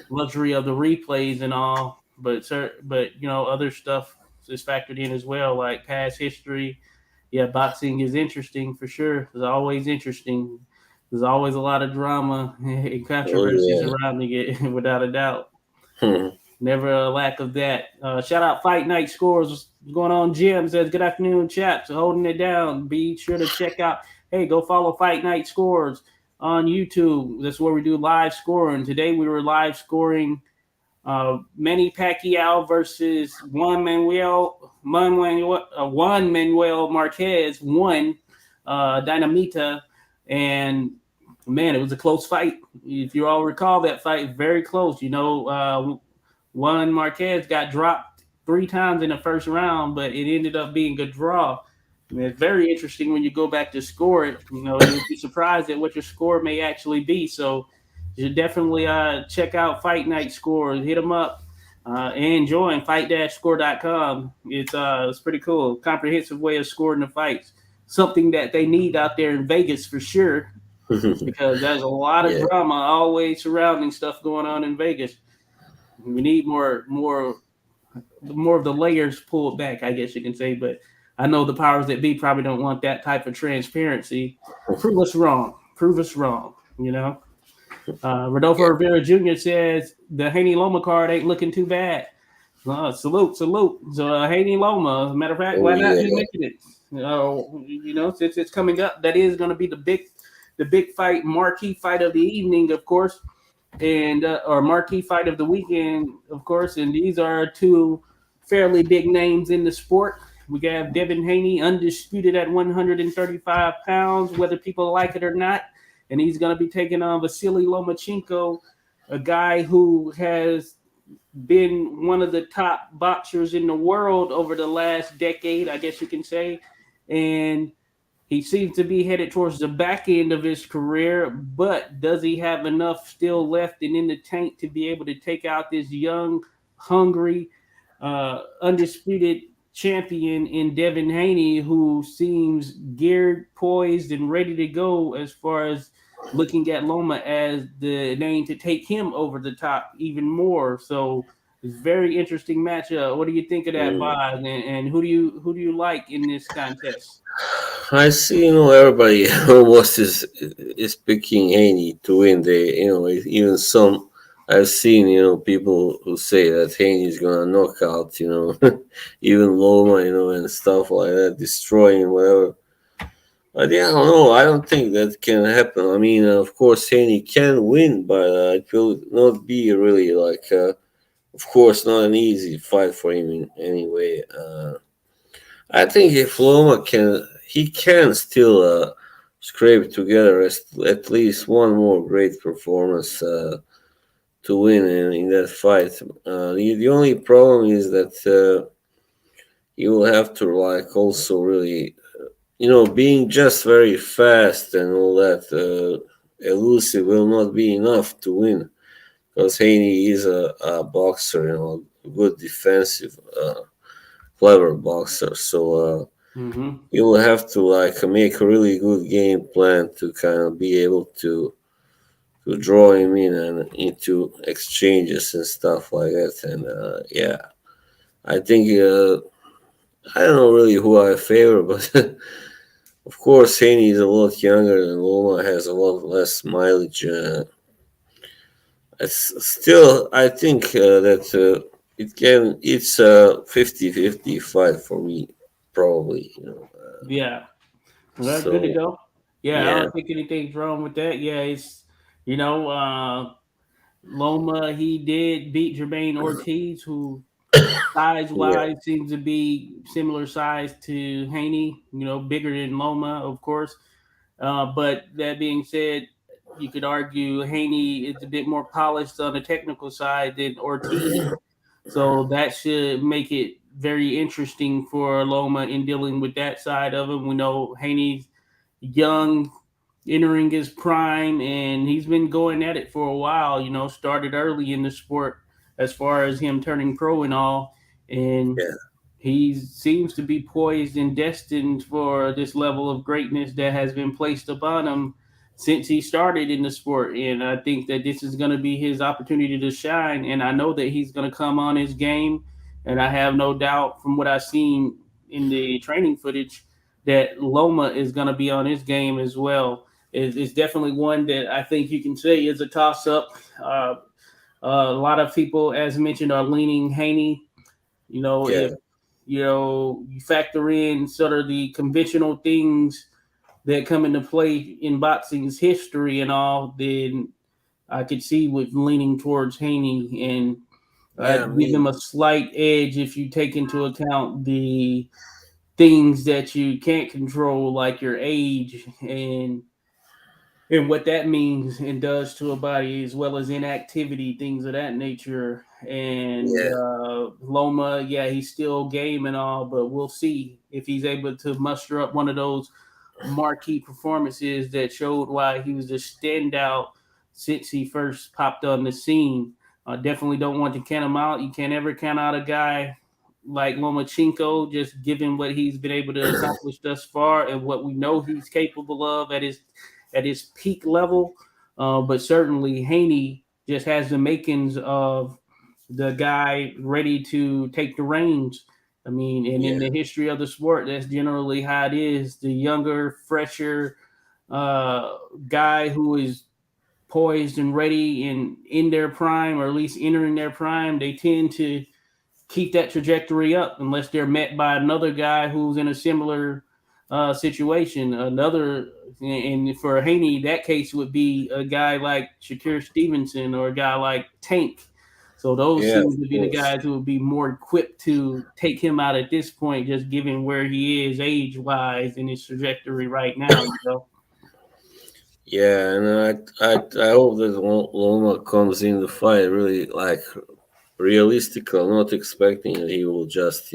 luxury of the replays and all, but other stuff is factored in as well, like past history. Yeah, boxing is interesting for sure. It's always interesting. There's always a lot of drama and oh controversy yeah. surrounding it, without a doubt. Never a lack of that. Shout out Fight Night Scores. What's going on? Jim says, good afternoon, chaps. Holding it down. Be sure to check out, hey, go follow Fight Night Scores on YouTube. That's where we do live scoring. Today we were live scoring Manny Pacquiao versus Juan Manuel Marquez, one Dynamita, and man, it was a close fight. If you all recall that fight, very close. Juan Marquez got dropped 3 times in the first round, but it ended up being a draw. I mean, it's very interesting when you go back to score it. You'll be surprised at what your score may actually be. So you should definitely check out Fight Night Scores. Hit them up and join fight-score.com. It's pretty cool. Comprehensive way of scoring the fights. Something that they need out there in Vegas for sure, because there's a lot of Yeah, drama always surrounding stuff going on in Vegas. We need more of the layers pulled back, I guess you can say. But I know the powers that be probably don't want that type of transparency. Prove us wrong. Prove us wrong. Rodolfo yeah. Rivera Jr. says the Haney Loma card ain't looking too bad. Salute, salute. So Haney Loma. Matter of fact, Oh why not you yeah. mention it? Since it's coming up, that is going to be the big fight, marquee fight of the evening, of course, and or marquee fight of the weekend, of course. And these are two fairly big names in the sport. We have Devin Haney, undisputed at 135 pounds, whether people like it or not, and he's going to be taking on Vasily Lomachenko, a guy who has been one of the top boxers in the world over the last decade, I guess you can say, and he seems to be headed towards the back end of his career, but does he have enough still left and in the tank to be able to take out this young, hungry, undisputed champion in Devin Haney, who seems geared, poised, and ready to go as far as looking at Loma as the name to take him over the top even more. So It's a very interesting matchup. What do you think of that, Mm. Bob? And who do you like in this contest? I see, everybody almost is picking Haney to win. Even some I've seen, people who say that Haney's gonna knock out, even Loma, and stuff like that, destroying whatever. But yeah, I don't know. I don't think that can happen. I mean, of course, Haney can win, but it will not be really like, of course, not an easy fight for him in any way. I think if Loma he can still scrape together at least one more great performance to win in that fight. The only problem is that he will have to like also really, being just very fast and all that elusive will not be enough to win because Haney is a boxer, good defensive, clever boxer. So. Mm-hmm. You will have to like make a really good game plan to kind of be able to draw him in and into exchanges and stuff like that. And yeah, I think I don't know really who I favor, but of course Haney is a lot younger and Loma has a lot less mileage. It's still, I think that it's a 50-50 fight for me, probably. Yeah. Well, good to So go. Yeah, I yeah, don't think anything's wrong with that. Yeah, it's you know, Loma, he did beat Jermaine Ortiz, who size yeah. wise seems to be similar size to Haney, bigger than Loma, of course. But that being said, you could argue Haney is a bit more polished on the technical side than Ortiz. So that should make it very interesting for Loma in dealing with that side of him. We know Haney's young, entering his prime, and he's been going at it for a while. Started early in the sport as far as him turning pro and all, and Yeah, he seems to be poised and destined for this level of greatness that has been placed upon him since he started in the sport. And I think that this is going to be his opportunity to shine. And I know that he's going to come on his game. And I have no doubt from what I've seen in the training footage that Loma is going to be on his game as well. It's definitely one that I think you can say is a toss up. Uh, a lot of people, as mentioned, are leaning Haney. yeah, If you factor in sort of the conventional things that come into play in boxing's history and all, then I could see with leaning towards Haney, and yeah. I give mean, him a slight edge if you take into account the things that you can't control, like your age and what that means and does to a body, as well as inactivity, things of that nature. And yeah, Loma, yeah, he's still game and all, but we'll see if he's able to muster up one of those marquee performances that showed why he was a standout since he first popped on the scene. I definitely don't want to count him out. You can't ever count out a guy like Lomachenko, just given what he's been able to accomplish thus far and what we know he's capable of at his peak level. But certainly Haney just has the makings of the guy ready to take the reins. I mean, and in yeah, the history of the sport, that's generally how it is. The younger, fresher uh, guy who is poised and ready and in their prime, or at least entering their prime, they tend to keep that trajectory up unless they're met by another guy who's in a similar situation. Another, and for Haney, that case would be a guy like Shakir Stevenson or a guy like Tank. So those yeah. Of seem to be the course. guys who would be more equipped to take him out at this point, just given where he is age wise in his trajectory right now. Yeah, and I hope that Loma comes in the fight really like realistic. I'm not expecting that he will just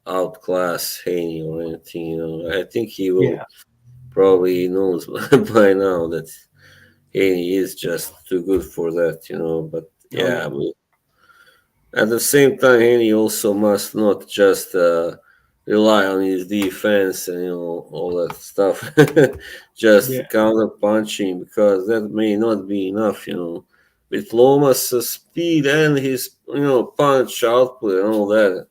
outclass Haney or anything. I think he will Yeah, probably knows by now that Haney is just too good for that. But oh yeah, yeah, at the same time, Haney also must not just rely on his defense and all that stuff, just yeah, counter punching because that may not be enough. with Lomas' speed and his punch output and all that,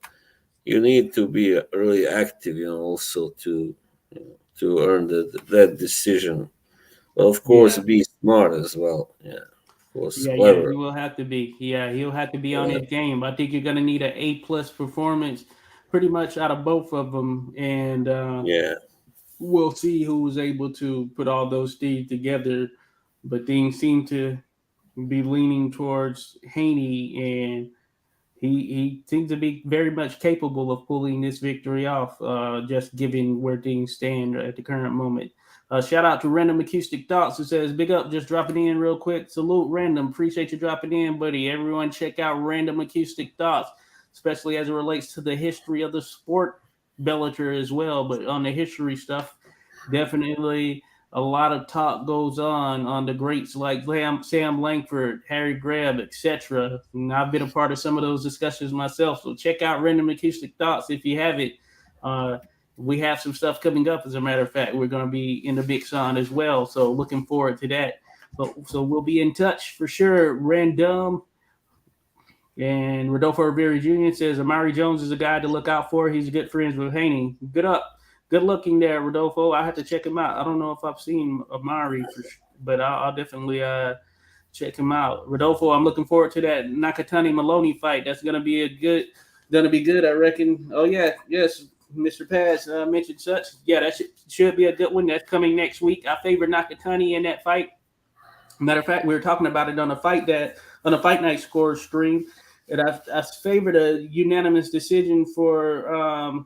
you need to be really active, also to earn that decision. Well, of course, Yeah. be smart as well. Yeah, of course, Yeah, he clever. will have to be. Yeah, he'll have to be on Yeah, his game. I think you're going to need an A+ performance pretty much out of both of them. And yeah, we'll see who's able to put all those things together. But things seem to be leaning towards Haney, and he seems to be very much capable of pulling this victory off, just given where things stand at the current moment. Shout out to Random Acoustic Thoughts, who says, "Big up, just dropping in real quick. Salute, Random. Appreciate you dropping in, buddy. Everyone, check out Random Acoustic Thoughts, especially as it relates to the history of the sport, Bellator as well. But on the history stuff, definitely a lot of talk goes on the greats like Sam Langford, Harry Greb, etc. And I've been a part of some of those discussions myself. So check out Random Acoustic Thoughts if you haven't. Uh, we have some stuff coming up. As a matter of fact, we're going to be in the Big Sun as well. So looking forward to that. So we'll be in touch for sure. Random and Rodolfo Rivera Jr. says Amari Jones is a guy to look out for. He's good friends with Haney. Good looking there, Rodolfo. I have to check him out. I don't know if I've seen Amari but I'll definitely check him out. Rodolfo, I'm looking forward to that Nakatani Maloney fight. That's gonna be good. I reckon. Oh yeah, yes. Mr. Paz mentioned such. Yeah, that should be a good one. That's coming next week. I favor Nakatani in that fight. Matter of fact, we were talking about it on a fight night score stream, and I favored a unanimous decision for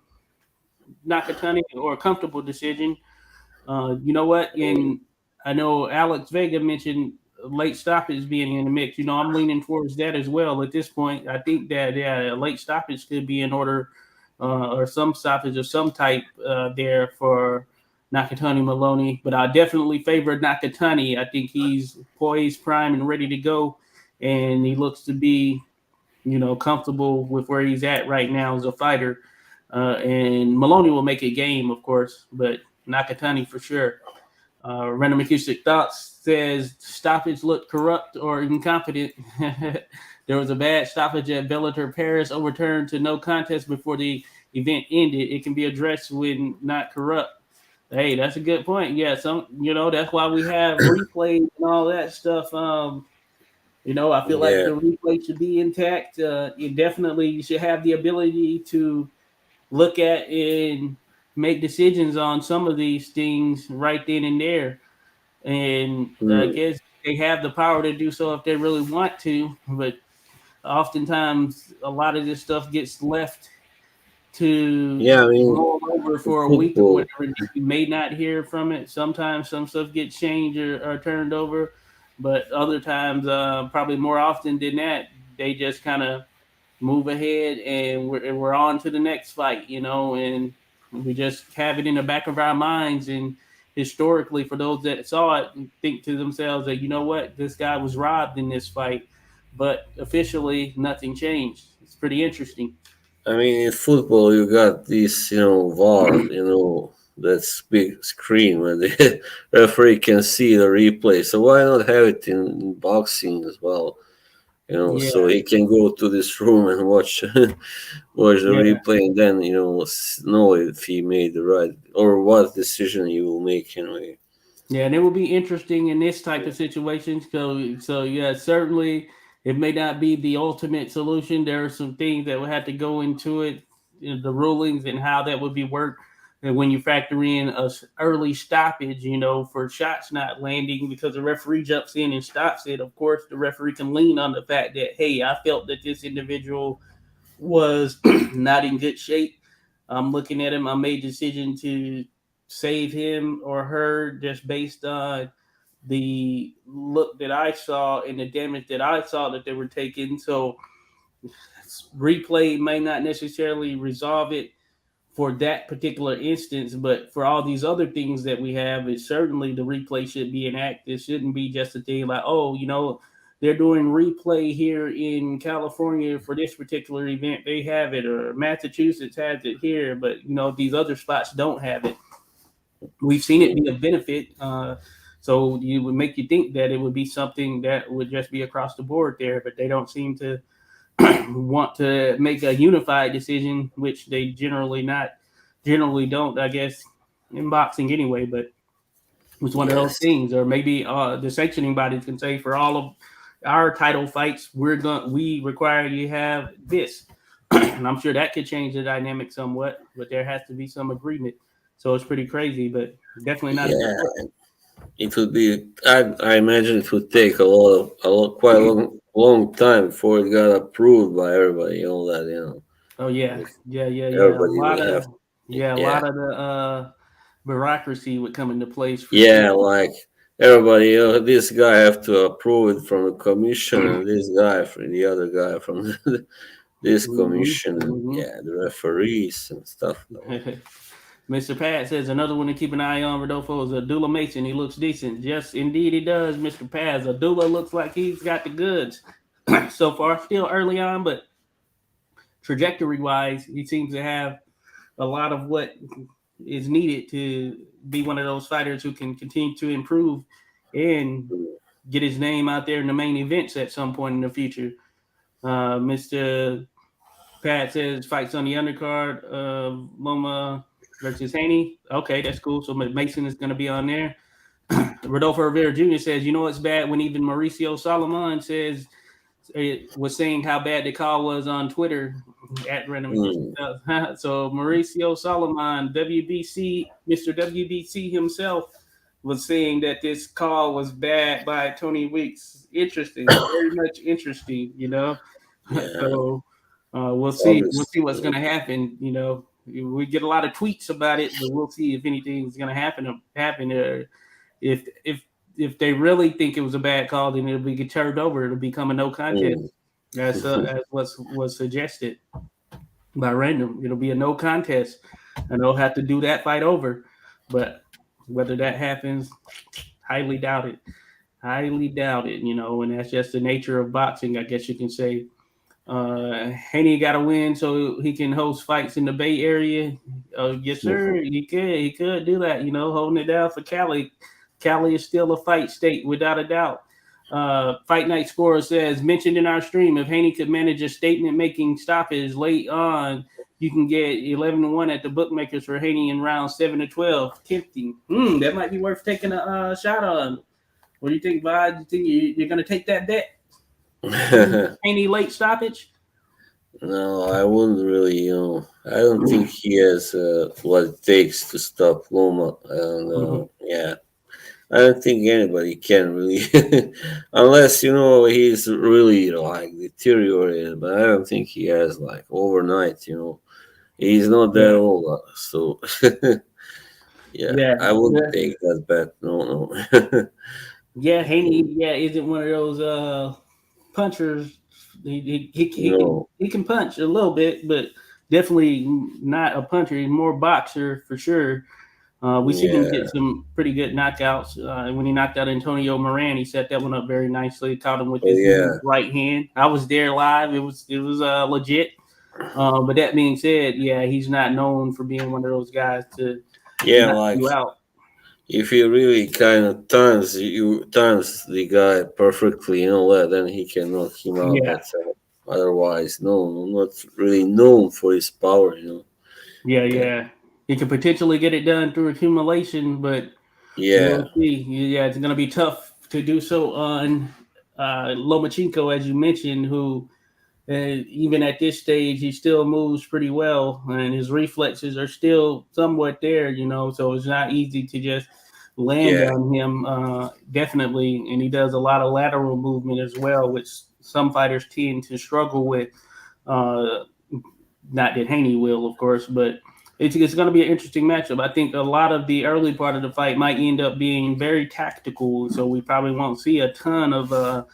Nakatani or a comfortable decision. You know what? And I know Alex Vega mentioned late stoppage being in the mix. I'm leaning towards that as well at this point. I think that a late stoppage could be in order, or some stoppage of some type there for Nakatani Maloney. But I definitely favor Nakatani. I think he's poised, prime, and ready to go, and he looks to be comfortable with where he's at right now as a fighter. And Maloney will make a game, of course, but Nakatani for sure. Random Acoustic Thoughts says stoppage looked corrupt or incompetent. There was a bad stoppage at Bellator Paris, overturned to no contest before the event ended. It can be addressed when not corrupt. Hey, that's a good point. Yeah, that's why we have replays and all that stuff. I feel like yeah. the replay should be intact. It definitely should have the ability to look at and make decisions on some of these things right then and there. And I Hmm. guess they have the power to do so if they really want to, but oftentimes a lot of this stuff gets left to Yeah, I mean, roll over for a week or football. whatever. You may not hear from it. Sometimes some stuff gets changed or turned over, but other times, probably more often than that, they just kind of move ahead and we're on to the next fight, and we just have it in the back of our minds. And historically, for those that saw it, think to themselves that, what, this guy was robbed in this fight, but officially nothing changed. It's pretty interesting. I mean, in football, you got this, VAR, that's big screen where the referee can see the replay. So why not have it in boxing as well? So Yeah, he can go to this room and watch watch the yeah. replay, and then know if he made the right or what decision he will make anyway. Yeah, and it will be interesting in this type of situation. So yeah, certainly it may not be the ultimate solution. There are some things that will have to go into it, the rulings and how that would be worked. And when you factor in a early stoppage, for shots not landing because the referee jumps in and stops it. Of course, the referee can lean on the fact that, hey, I felt that this individual was not in good shape. I'm looking at him. I made a decision to save him or her just based on the look that I saw and the damage that I saw that they were taking. So replay may not necessarily resolve it for that particular instance, but for all these other things that we have, it certainly the replay should be enacted. It shouldn't be just a thing like, oh, they're doing replay here in California for this particular event. They have it, or Massachusetts has it here, but these other spots don't have it. We've seen it be a benefit. So you would make you think that it would be something that would just be across the board there, but they don't seem to want to make a unified decision, which they generally don't, I guess, in boxing anyway. But it's one of those Yes, things, or maybe the sanctioning bodies can say for all of our title fights, we require you have this, and I'm sure that could change the dynamic somewhat. But there has to be some agreement. So it's pretty crazy, but definitely not a good yeah. look. It would be. I imagine it would take quite a long time before it got approved by everybody. You know that. Oh yeah, If yeah. A everybody lot would have. of yeah, a Yeah, lot of the bureaucracy would come into place for yeah. sure. Like everybody, this guy have to approve it from the commission, and this guy from the other guy from this Hmm. commission, and Hmm. yeah, the referees and stuff. Mr. Pat says another one to keep an eye on, Rodolfo, is Abdullah Mason. He looks decent. Yes, indeed he does, Mr. Paz. Abdullah looks like he's got the goods so far. Still early on, but trajectory wise, he seems to have a lot of what is needed to be one of those fighters who can continue to improve and get his name out there in the main events at some point in the future. Mr. Pat says fights on the undercard of Loma versus Haney. Okay, that's cool. So Mason is going to be on there. Rodolfo Rivera Jr. says, you know, it's bad when even Mauricio Solomon says it was saying how bad the call was on Twitter at Random. Mm, So Mauricio Solomon, WBC, Mr. WBC himself, was saying that this call was bad by Tony Weeks. Interesting, very much interesting, you know. yeah, So we'll see. We'll see what's going obviously. to happen. You know, we get a lot of tweets about it, but we'll see if anything's going to happen. If they really think it was a bad call, then it'll be turned over. It'll become a no contest. Mm. As was suggested by Random. It'll be a no contest, and they'll have to do that fight over. But whether that happens, highly doubt it. Highly doubt it. You know, and that's just the nature of boxing. I guess you can say. Haney got to win so he can host fights in the Bay Area. Yes, sir. He could. He could do that. You know, holding it down for Cali. Cali is still a fight state without a doubt. Fight Night Scorer says mentioned in our stream if Haney could manage a statement making stoppage late on, you can get 11-1 at the bookmakers for Haney in rounds 7-12. Tempting. That might be worth taking a shot on. What do you think, Vi? Do you think you're going to take that bet? Haney late stoppage? No, I wouldn't really. I don't think he has what it takes to stop Loma, and yeah, I don't think anybody can really, unless he's really like deteriorated. But I don't think he has like overnight. He's not that Yeah, old, so yeah, yeah, I wouldn't yeah, take that bet. No, no. yeah. Haney, yeah, isn't one of those punchers. No, He can punch a little bit, but definitely not a puncher. He's more boxer for sure. We seen him yeah, get some pretty good knockouts. When he knocked out Antonio Moran, he set that one up very nicely. Caught him with oh his yeah, right hand. I was there live. It was legit. But that being said, yeah, he's not known for being one of those guys to yeah. knock Like you out. if he really kind of turns the guy perfectly, then he can knock him out. Yeah, But otherwise, no, not really known for his power. yeah, Yeah, yeah. He could potentially get it done through accumulation, but yeah, we'll see. Yeah, it's going to be tough to do so on Lomachenko, as you mentioned, who even at this stage he still moves pretty well, and his reflexes are still somewhat there. You know, so it's not easy to just land yeah, on him. Definitely, and he does a lot of lateral movement as well, which some fighters tend to struggle with. Uh, Not that Haney will, of course, but it's going to be an interesting matchup. I think a lot of the early part of the fight might end up being very tactical, so we probably won't see a ton of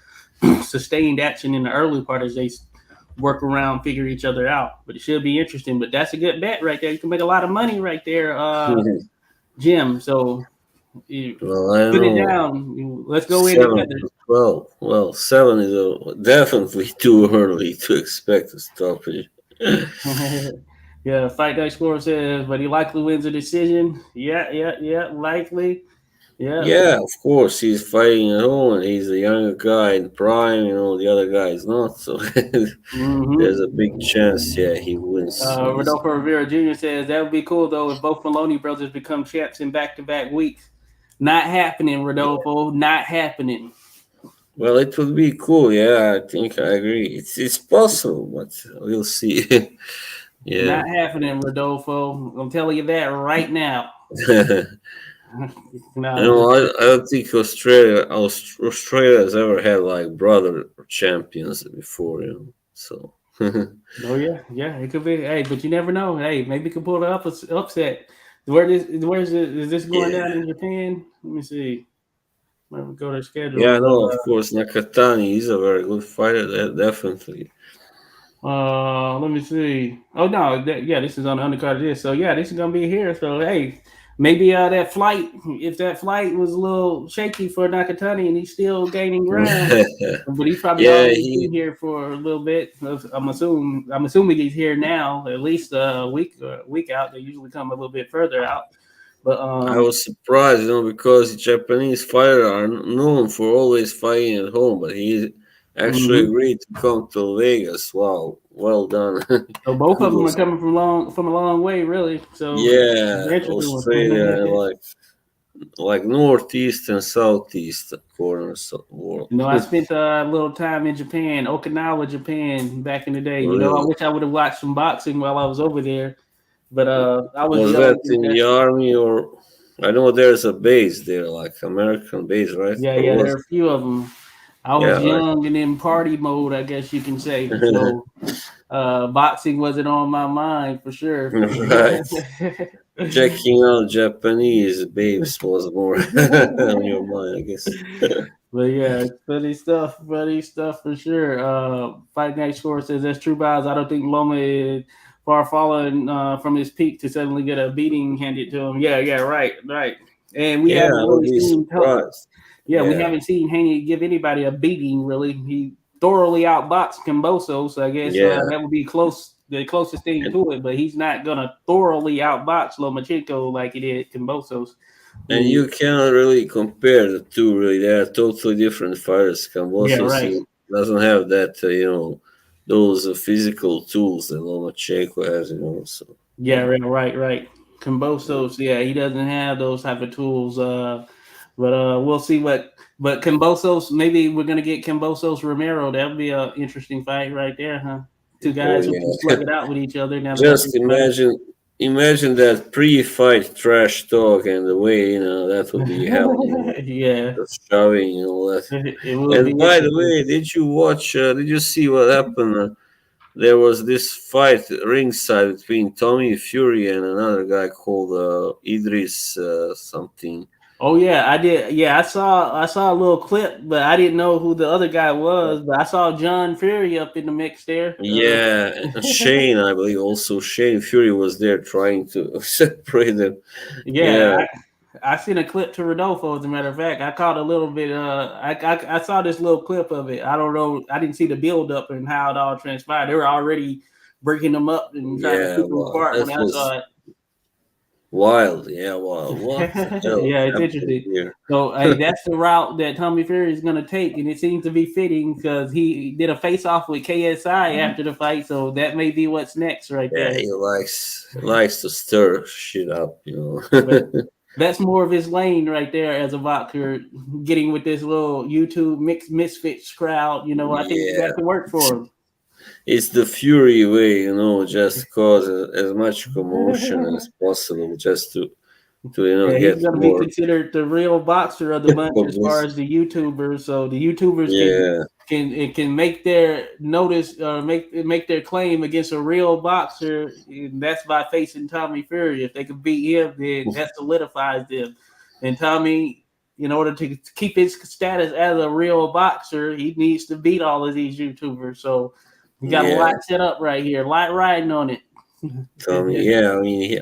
sustained action in the early part as they work around, figure each other out. But it should be interesting. But that's a good bet right there. You can make a lot of money right there, Jim. So you well, I don't put it know. down. Let's go in 7 together. to 12. Well, 7 is definitely too early to expect a stoppage. Yeah, Fight Night Score says, but he likely wins a decision. Yeah, likely. Yeah. Yeah, of course, he's fighting at home, and he's a younger guy in prime. The other guy is not. So there's a Mm-hmm. big chance, yeah, he wins easy. Rodolfo Rivera Jr. says that would be cool though if both Maloney brothers become champs in back-to-back weeks. Not happening, Yeah. Rodolfo. Not happening. Well, it would be cool. Yeah, I think I agree. It's possible, but we'll see. Yeah. Not happening, Rodolfo. I'm telling you that right now. No, I don't think Australia has ever had like brother champions before. So oh yeah, yeah, it could be. Hey, but you never know. Hey, maybe it could pull the upset. Where's this going down yeah, in Japan? Let me see. Let me go to the yeah, schedule. no, of course Nakatani is a very good fighter. Definitely. Let me see. Oh no, yeah, this is on the undercard of this. So yeah, this is gonna be here. So hey, maybe that flight, if that flight was a little shaky for Nakatani and he's still gaining ground, but he's probably Yeah, already been he. here for a little bit. I'm assuming he's here now, at least a week out. They usually come a little bit further out. But I was surprised, because Japanese fighters are known for always fighting at home, but he actually mhm. agreed to come to Vegas. Wow, well done. So both of them are Kudos. coming from a long way, really. So Yeah, the interesting one. Australia and like northeast and southeast corners of the world. I spent a little time in Japan, Okinawa, Japan, back in the day. I Really? wish I would have watched some boxing while I was over there, but I was Was young. that in the army or? I know there's a base there, like American base, right? Yeah, Or yeah, there was? are a few of them. I Yeah, was right. young and in party mode, I guess you can say. So boxing wasn't on my mind for sure. Right. Checking out Japanese babes was more on your mind, I guess. But yeah, funny stuff for sure. Fight Night Score says that's true, Biles. I don't think Loma is far fallen from his peak to suddenly get a beating handed to him. Yeah, yeah, right, right. And we Yeah, haven't I would really be seen, surprised. we Yeah, haven't seen Haney give anybody a beating. Really, he thoroughly outboxed Kimboso, so I guess yeah. that would be the closest thing And to it. But he's not gonna thoroughly outbox Lomachenko like he did Kimboso's. and Who, you cannot really compare the two. Really, they are totally different fighters. yeah, Cambosos right. he doesn't have that, those physical tools that Lomachenko has. So Yeah, right, right, right. Cambosos, yeah, he doesn't have those type of tools. But we'll see what. But Cambosos, maybe we're gonna get Cambosos Romero. That would be a interesting fight right there, huh? Two oh guys who can yeah, slug it out with each other. Now that I just think about imagine that pre-fight trash talk and the way that would be hell. it, yeah, The shoving and all that. it will be And by the interesting. way, did you watch? Did you see what happened? There was this fight ringside between Tommy Fury and another guy called Idris something. Oh yeah, I did. Yeah, I saw a little clip, but I didn't know who the other guy was. But I saw John Fury up in the mix there. Yeah, Shane, I believe also Shane Fury was there trying to separate them. Yeah, Yeah, I seen a clip to Rodolfo. As a matter of fact, I caught a little bit. I saw this little clip of it. I don't know. I didn't see the build up and how it all transpired. They were already breaking them up and trying to yeah, pick them well, apart that when I was saw wild. Yeah, wild. What the it. hell Yeah, it's happened interesting. here? So hey, that's the route that Tommy Fury is going to take, and it seems to be fitting because he did a face off with KSI after the fight. So that may be what's next right Yeah, there. he likes to stir shit up. But that's more of his lane right there as a boxer, getting with this little YouTube mixed misfits crowd. I think Yeah, that could work for it's the Fury way, just cause as much commotion as him. possible, just to Yeah, he's get gonna be more considered the real boxer of the bunch as far publicity. as the YouTubers. So the YouTubers can Yeah, make their notice make their claim against a real boxer, and that's by facing Tommy Fury. If they can beat him, then that solidifies them. And Tommy, in order to keep his status as a real boxer, he needs to beat all of these YouTubers. So we got a yeah, lot set up right here, a lot riding on it. Tommy. Yeah, I mean,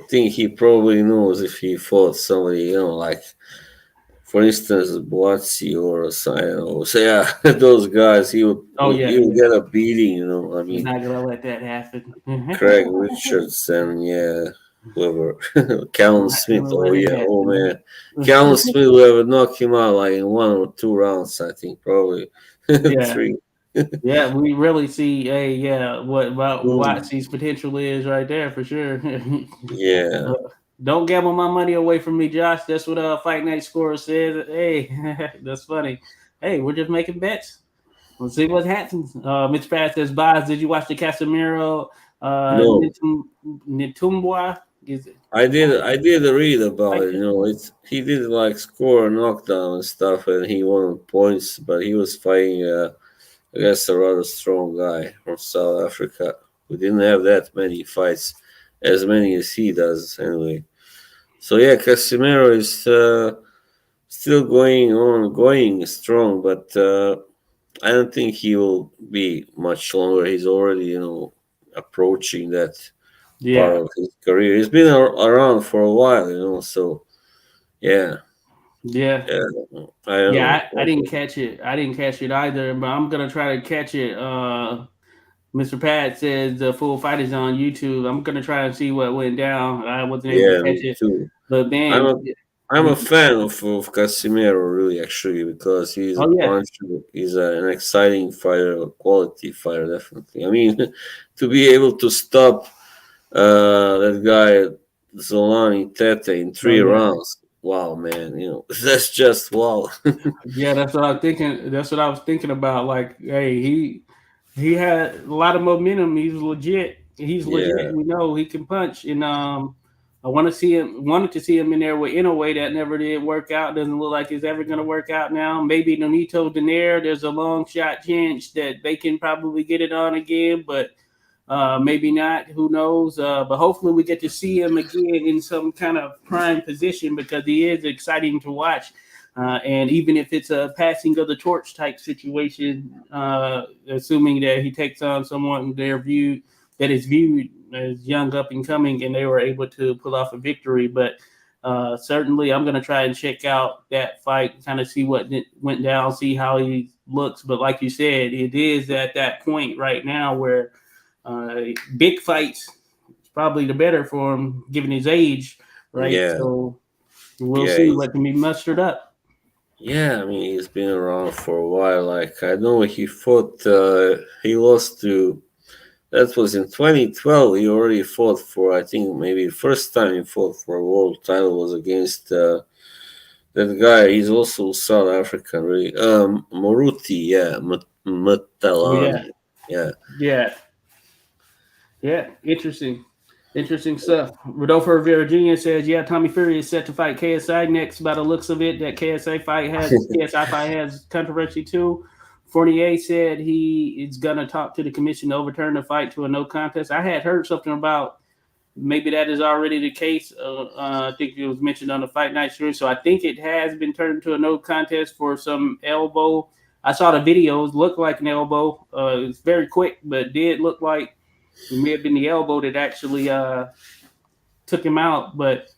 think he probably knows if he fought somebody, like for instance, Boatsy or I don't know. So yeah, those guys, he would Oh yeah, he would yeah. get a beating. I He's mean, not gonna let that happen. Craig Richards and yeah. whoever, Callum I Smith. remember Oh where they yeah, at. oh man, Callum Smith will have knocked him out like in 1 or 2 rounds. I think probably Yeah. three. Yeah, we really see, hey, yeah, what about Mm, Watsy's potential is right there for sure. yeah, Don't gamble my money away from me, Josh. That's what Fight Night Score says. Hey, that's funny. Hey, we're just making bets. We'll see what happens. Mitch Pratt says, "Boz, did you watch the Casemiro no, Nitumbwa? Is it I did. I did read about fight it. yesterday?" It's he did like score a knockdown and stuff, and he won points, but he was fighting against a rather strong guy from South Africa who didn't have that many fights, as many as he does anyway. So yeah, Casimiro is still going on, going strong, but I don't think he will be much longer. He's already, approaching that part Yeah, of his career. He's been around for a while, So yeah, yeah. yeah, I don't Yeah, know. I didn't catch it. I didn't catch it either, but I'm gonna try to catch it. Mr. Pat says the full fight is on YouTube. I'm gonna try and see what went down. I wasn't able to Yeah, catch me it, too. but I'm man, a I'm a fan of Casimiro, really, actually, because he's a oh yeah, puncher. He's an exciting fighter, a quality fighter, definitely. I mean, to be able to stop that guy Zolani Tete in oh three yeah. rounds, wow, man, that's just wow. Yeah, that's what I'm thinking. That's what I was thinking about. Like, hey, he had a lot of momentum. He's legit. He's legit. Yeah, We know he can punch. And I want to see him. Wanted to see him in there with Inoue. That never did work out. Doesn't look like it's ever going to work out now. Maybe Nonito Donaire. There's a long shot chance that they can probably get it on again, but maybe not. Who knows? But hopefully we get to see him again in some kind of prime position because he is exciting to watch. And even if it's a passing of the torch type situation, assuming that he takes on someone that is viewed as young up and coming, and they were able to pull off a victory, but certainly I'm going to try and check out that fight, kind of see what went down, see how he looks. But like you said, it is at that point right now where uh, big fights is probably the better for him given his age, right? yeah, So we'll yeah, see what can be mustered up. yeah. I mean, he's been around for a while. Like I know he fought. He lost to. That was in 2012. He already fought for. I think maybe first time he fought for a world title was against. That guy, he's also South African, really. Moruti, yeah, Oh yeah, Matalani, yeah, yeah, yeah. Interesting stuff. Rodolfo Rivera Jr. says, "Yeah, Tommy Fury is set to fight KSI next. By the looks of it, that KSI fight has controversy too." Fournier said he is gonna talk to the commission to overturn the fight to a no contest. I had heard something about maybe that is already the case. I think it was mentioned on the Fight Night stream. So I think it has been turned into a no contest for some elbow. I saw the videos, looked like an elbow. It's very quick, but it did look like it may have been the elbow that actually took him out. But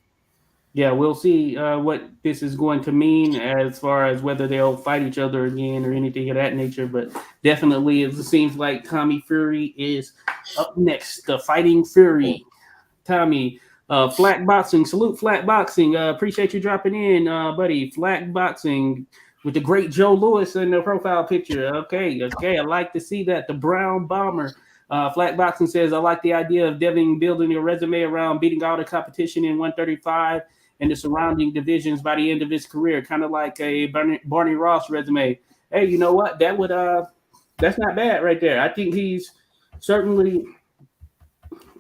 yeah, we'll see what this is going to mean as far as whether they'll fight each other again or anything of that nature. But definitely, it seems like Tommy Fury is up next. The Fighting Fury. Tommy. Flat boxing, salute flat boxing. Appreciate you dropping in, buddy. Flat boxing with the great Joe Lewis in the profile picture. Okay. I like to see that. The Brown Bomber. Flat boxing says, I like the idea of Devin building your resume around beating all the competition in 135 and the surrounding divisions by the end of his career, kind of like a Barney Ross resume. Hey, you know what? That's not bad right there. I think he's certainly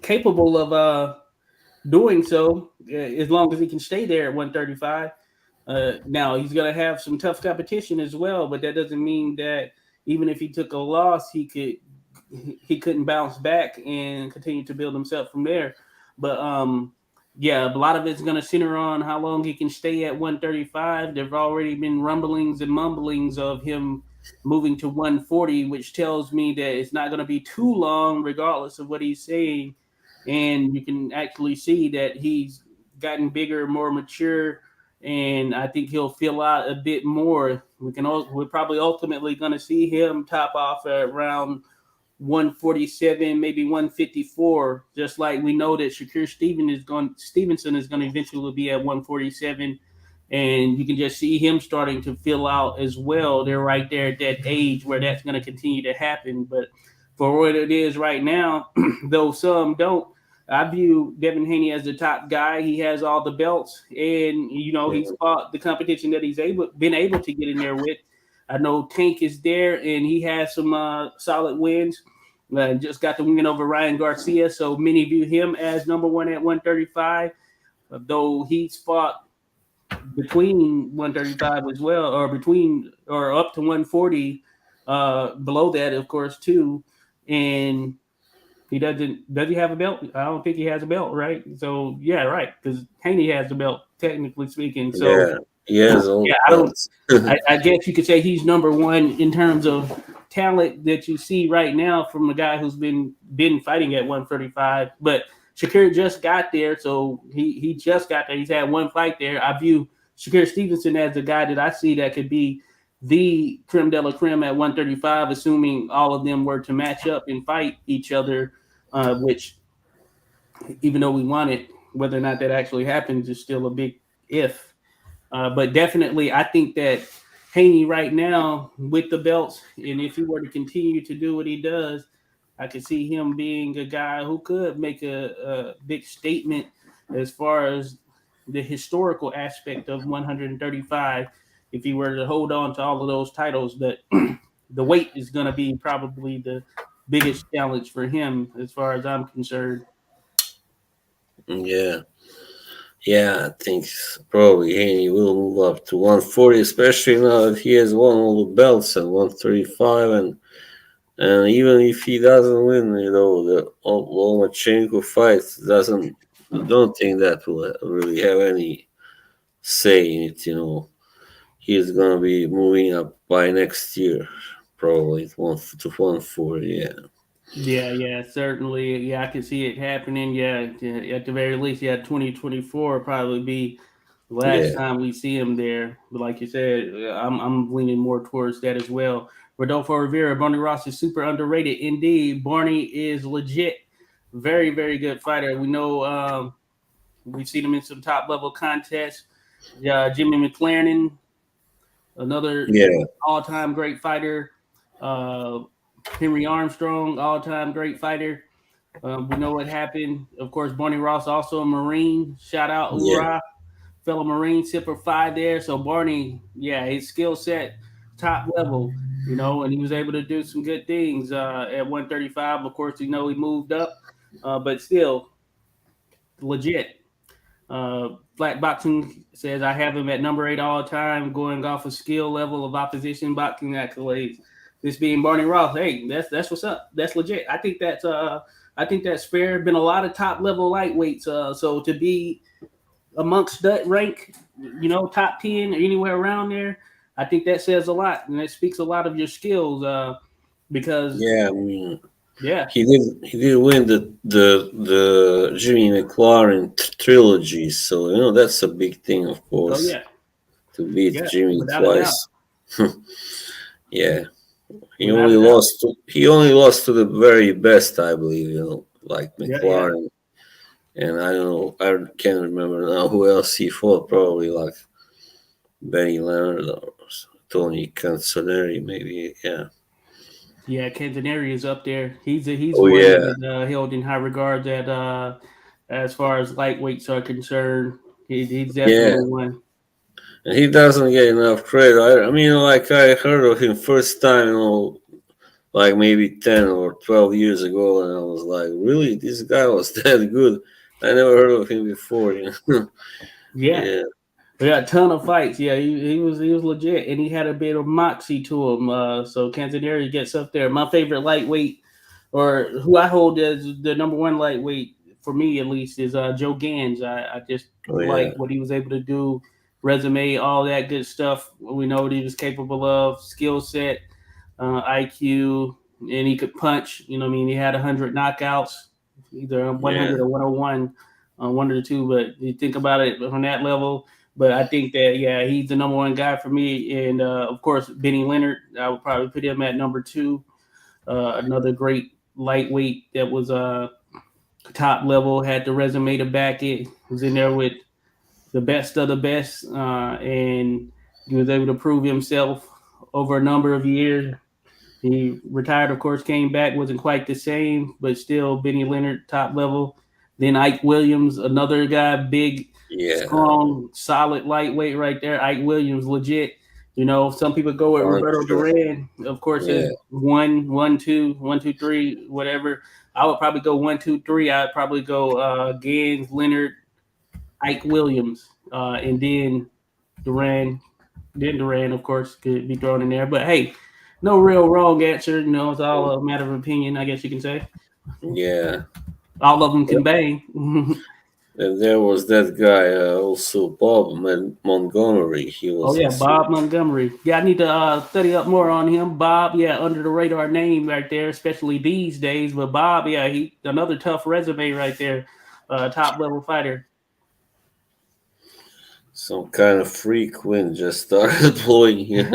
capable of doing so as long as he can stay there at 135. Now he's going to have some tough competition as well, but that doesn't mean that even if he took a loss, he couldn't bounce back and continue to build himself from there. But yeah, a lot of it's going to center on how long he can stay at 135. There've already been rumblings and mumblings of him moving to 140, which tells me that it's not going to be too long, regardless of what he's saying. And you can actually see that he's gotten bigger, more mature, and I think he'll fill out a bit more. We're probably ultimately going to see him top off at around 147, maybe 154. Just like we know that Stevenson is going to eventually be at 147, and you can just see him starting to fill out as well. They're right there at that age where that's going to continue to happen. But for what it is right now, though some don't, I view Devin Haney as the top guy. He has all the belts, and he's Mhm. fought the competition that he's been able to get in there with. I know Tank is there, and he has some solid wins. Just got the win over Ryan Garcia, so many view him as number one at 135. Though he's fought between 135 as well, or between or up to 140. Below that, of course, too. And he doesn't. Does he have a belt? I don't think he has a belt, right? So yeah, right, because Haney has the belt, technically speaking. So Yeah, he has all yeah, the I don't. belts. I guess you could say he's number one in terms of talent that you see right now from a guy who's been fighting at 135. But Shakir just got there, so he just got there. He's had one fight there. I view Shakir Stevenson as the guy that I see that could be the creme de la creme at 135, assuming all of them were to match up and fight each other. Which, even though we want it, whether or not that actually happens is still a big if. But definitely, I think that Haney right now with the belts, and if he were to continue to do what he does, I could see him being a guy who could make a big statement as far as the historical aspect of 135. If he were to hold on to all of those titles, but the weight is going to be probably the biggest challenge for him, as far as I'm concerned. Yeah, yeah, I think probably Haney will move up to 140, especially now that he has won all the belts at 135, and even if he doesn't win, the Lomachenko fight doesn't. I don't think that will really have any say in it. He's gonna be moving up by next year, probably to 140. Yeah, Yeah, yeah, certainly. Yeah, I can see it happening. Yeah, yeah, at the very least, yeah, 2024 probably be the last yeah, time we see him there. But like you said, I'm leaning more towards that as well. Rodolfo Rivera, Barney Ross is super underrated. Indeed, Barney is legit. Very, very good fighter. We know we've seen him in some top level contests. Jimmy McLaren, another yeah, all time great fighter. Uh, Henry Armstrong, all time great fighter. We know what happened. Of course, Barney Ross, also a Marine. Shout out, yeah, hoorah. Fellow Marine, Sipper 5 there. So, Barney, yeah, his skill set, top level, and he was able to do some good things at 135. Of course, he moved up, but still legit. Flat Boxing says, I have him at number 8 all time, going off a skill level of opposition boxing accolades. This being Barney Ross, hey, that's what's up. That's legit. I think that's fair. Been a lot of top level lightweights. So to be amongst that rank, top 10 or anywhere around there, I think that says a lot, and it speaks a lot of your skills. Because yeah. I mean, yeah, he did win the Jimmy McLaren trilogy, so that's a big thing, of oh course, yeah, to beat yeah, Jimmy without a doubt, twice. Yeah, he without only a doubt, lost to he only lost to the very best, I believe. Like yeah, yeah. McLaren, and I don't know, I can't remember now who else he fought. Probably like Benny Leonard or Tony Canzoneri, maybe. Yeah. Yeah, Cantoneri is up there. He's Oh one yeah, that held in high regard that as far as lightweights are concerned. He's yeah. definitely one. And he doesn't get enough credit. I mean, like I heard of him first time, like maybe 10 or 12 years ago, and I was like, really, this guy was that good. I never heard of him before. Yeah, Yeah, we got a ton of fights. Yeah, he was legit, and he had a bit of moxie to him. So Cantoneri gets up there. My favorite lightweight, or who I hold as the number one lightweight for me at least, is Joe Gans. I just oh yeah, like what he was able to do, resume, all that good stuff. We know what he was capable of, skill set, IQ, and he could punch. I mean, he had 100 knockouts, either yeah, 100 or 101, one of the two. But you think about it on that level. But I think that yeah, he's the number one guy for me, and of course Benny Leonard. I would probably put him at number 2. another great lightweight that was top level, had the resume to back it, was in there with the best of the best, and he was able to prove himself over a number of years. He retired, of course, came back, wasn't quite the same, but still Benny Leonard, top level. Then Ike Williams, another guy, big, Yeah, strong, solid lightweight right there. Ike Williams, legit. You know, some people go with Roberto puncher. Duran. Of course, Yeah, is one, two, 1, 2, 3, whatever. I would probably go 1, 2, 3. I'd probably go Gans, Leonard, Ike Williams, and then Duran. Then Duran, of course, could be thrown in there. But hey, no real wrong answer. You know, it's all a matter of opinion, I guess you can say. yeah. All of them can bang. And there was that guy also, Bob Montgomery. He Oh was yeah, also. Bob Montgomery. Yeah, I need to study up more on him. Bob, yeah, under the radar name right there, especially these days. But Bob, yeah, he another tough resume right there. Top level fighter. Some kind of freak wind just started blowing here.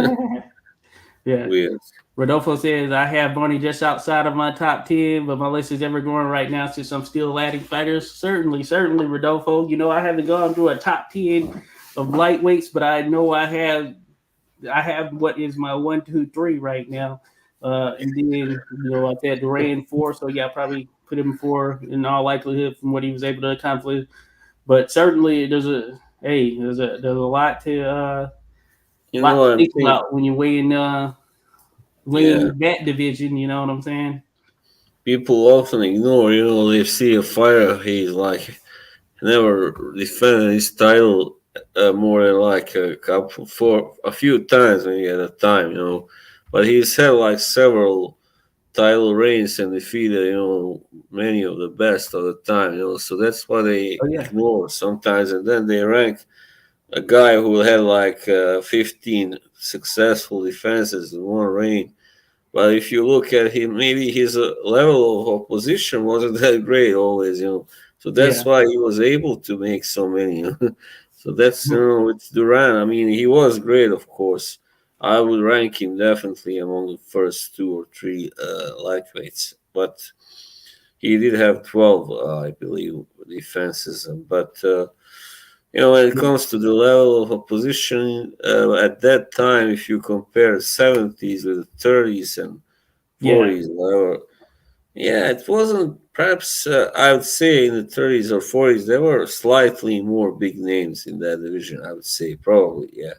Yeah. Weird. Rodolfo says, I have Barney just outside of my top 10, but my list is ever growing right now since I'm still adding fighters. Certainly, certainly, Rodolfo. You know, I haven't gone through a top 10 of lightweights, but I know I have what is my 1, 2, 3 right now. And then, I said Duran 4, so yeah, I probably put him 4 in all likelihood from what he was able to accomplish. But certainly, there's a You lot to know, I'm think thinking, about when you're weighing yeah, that division. You know what I'm saying? people often ignore, they see a fighter, he's like, never defended his title more than like a couple, for a few times maybe at a time. But he's had like several title reigns and defeated, many of the best of the time. So that's why they Oh yeah, ignore sometimes, and then they rank a guy who had like 15 successful defenses in one reign. But if you look at him, maybe his level of opposition wasn't that great always. So that's yeah, why he was able to make so many. So that's, with Duran. I mean, he was great, of course. I would rank him definitely among the first two or three lightweights. But he did have 12, I believe, defenses. But when it comes to the level of opposition at that time, if you compare 70s with the 30s and yeah, 40s level, yeah, it wasn't perhaps, I would say in the 30s or 40s, there were slightly more big names in that division, I would say, probably, yeah,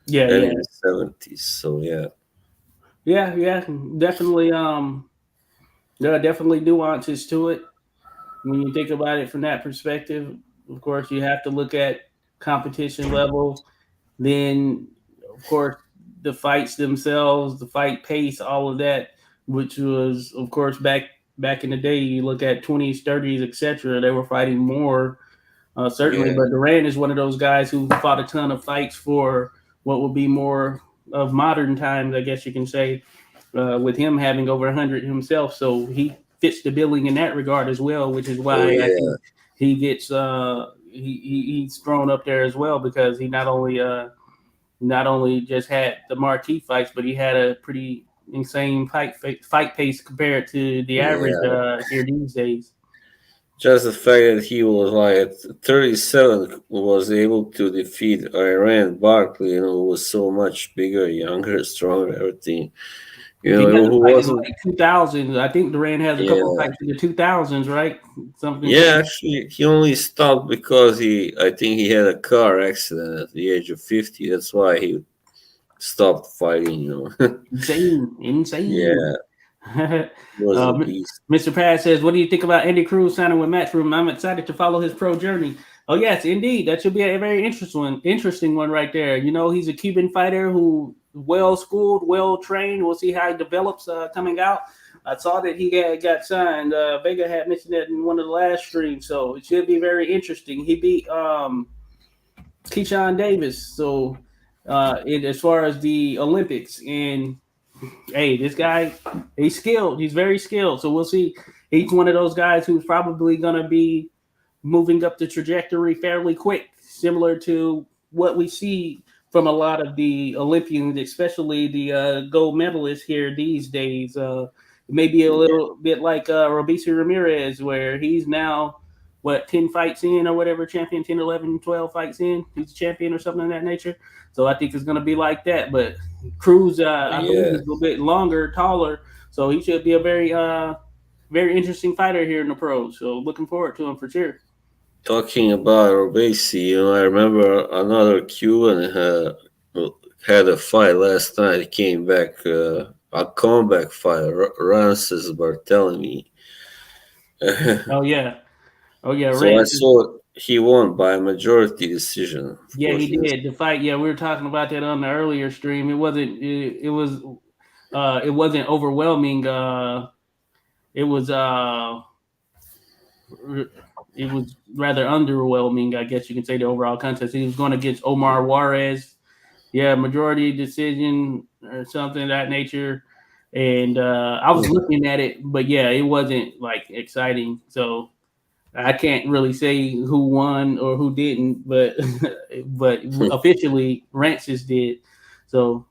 yeah, than yeah, in the 70s. So, yeah. yeah, yeah. Definitely, there are definitely nuances to it when you think about it from that perspective. Of course, you have to look at competition level. Then, of course, the fights themselves, the fight pace, all of that, which was, of course, back in the day. You look at 20s, 30s, etc. They were fighting more. Certainly, Yeah, but Duran is one of those guys who fought a ton of fights for what would be more of modern times, I guess you can say, with him having over 100 himself. So he fits the billing in that regard as well, which is oh, why I yeah, think he gets he's thrown up there as well because he not only just had the marquee fights, but he had a pretty insane fight pace compared to the average yeah. here these days. Just the fact that he was like at 37 was able to defeat Iran Barkley, who was so much bigger, younger, stronger, everything. He has a Who fight in wasn't. like 2000s. I think Duran has a couple of Yeah, fights in the 2000s, right? Something yeah. crazy. Actually, he only stopped because I think he had a car accident at the age of 50. That's why he stopped fighting. Insane, insane. Yeah, he was a um, beast. Mr. Paz says, "What do you think about Andy Cruz signing with Matchroom? I'm excited to follow his pro journey." Oh yes, indeed, that should be a very interesting one right there. He's a Cuban fighter who well schooled, well trained. We'll see how he develops coming out. I saw that he got signed. Vega had mentioned that in one of the last streams, so it should be very interesting. He beat Keyshawn Davis, so as far as the Olympics, and hey, this guy, he's skilled. He's very skilled. So we'll see. He's one of those guys who's probably going to be moving up the trajectory fairly quick, similar to what we see from a lot of the Olympians, especially the gold medalists here these days. maybe a little bit like Robeisy Ramirez, where he's now what 10 fights in or whatever, champion 10, 11, 12 fights in. He's a champion or something of that nature. So I think it's going to be like that. But Cruz, I believe Yeah. he's a little bit longer, taller, so he should be a very interesting fighter here in the pros. So looking forward to him for sure. Talking about Obesi, I remember another Cuban had a fight last night. He came back, a comeback fight, Rances Barthelemy. Oh yeah, oh yeah, So I Rance. saw he won by a majority decision. Of Yeah, course, he yes. did the fight. Yeah, we were talking about that on the earlier stream. It wasn't. It was. It wasn't overwhelming. It was. It was rather underwhelming. I guess you can say the overall contest. He was going against Omar Juarez. Yeah, majority decision or something of that nature. And I was looking at it, but yeah, it wasn't like exciting. So I can't really say who won or who didn't, but but officially Rancis did. So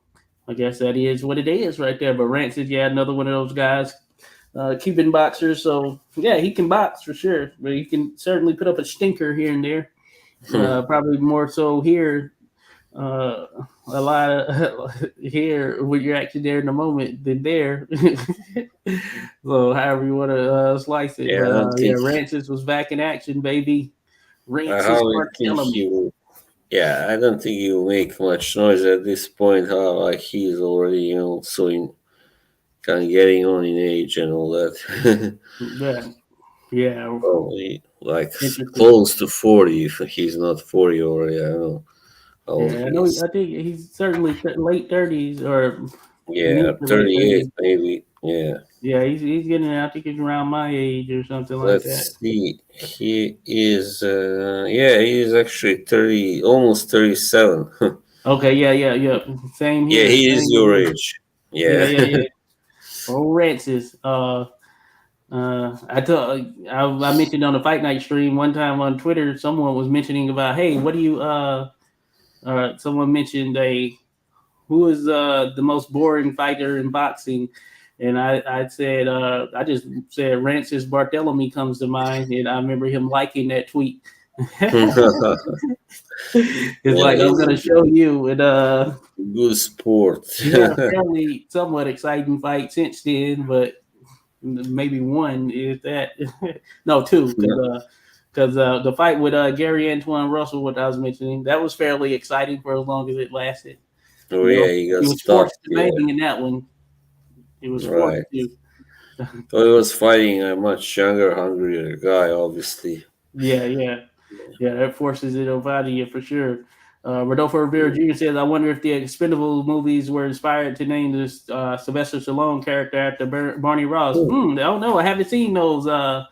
I guess that is what it is right there. But Rancis, yeah, another one of those guys, Cuban boxers. So yeah, he can box for sure, but he can certainly put up a stinker here and there. Probably more so here, uh, a lot of here when you're actually there in the moment than there. So however you want to slice it, Yeah, but I don't yeah, think. Rancis was back in action, baby. How Rancis I think he Bartholomew. will. Yeah, I don't think he will make much noise at this point. How like he's already, so in kind of getting on in age and all that. Yeah, yeah, Probably like interesting. close to 40 if he's not 40 already. I don't know how old Yeah, I he know. is. I think he's certainly late 30s or Yeah, mid to late 38 30s. maybe. Yeah. Yeah, he's getting. I think he's around my age or something like that. Let's see. He is, yeah, he is actually 30, almost 37. Okay, yeah, yeah, yeah. Same Yeah, here. he is Same your here. age. Yeah, Yeah. yeah, yeah. Old Rancis. I mentioned on the Fight Night stream one time on Twitter. Someone was mentioning about, hey, what do you someone mentioned a who is the most boring fighter in boxing, and I said I just said Rancis Bartholomew comes to mind, and I remember him liking that tweet. It's Yeah, like I'm he's gonna a show you, and good sport. he had a fairly somewhat exciting fight since then, but maybe one is that no two because the fight with Gary Antoine Russell, what I was mentioning, that was fairly exciting for as long as it lasted. Oh, You yeah, know, he got he was forced stopped. to Yeah, bang in that one. He was forced right. to. So he was fighting a much younger, hungrier guy, obviously. Yeah, yeah, yeah. That forces it up out of you for sure. Rodolfo Rivera Jr. says, "I wonder if the Expendable movies were inspired to name this Sylvester Stallone character after Barney Ross." I don't know. I haven't seen those. I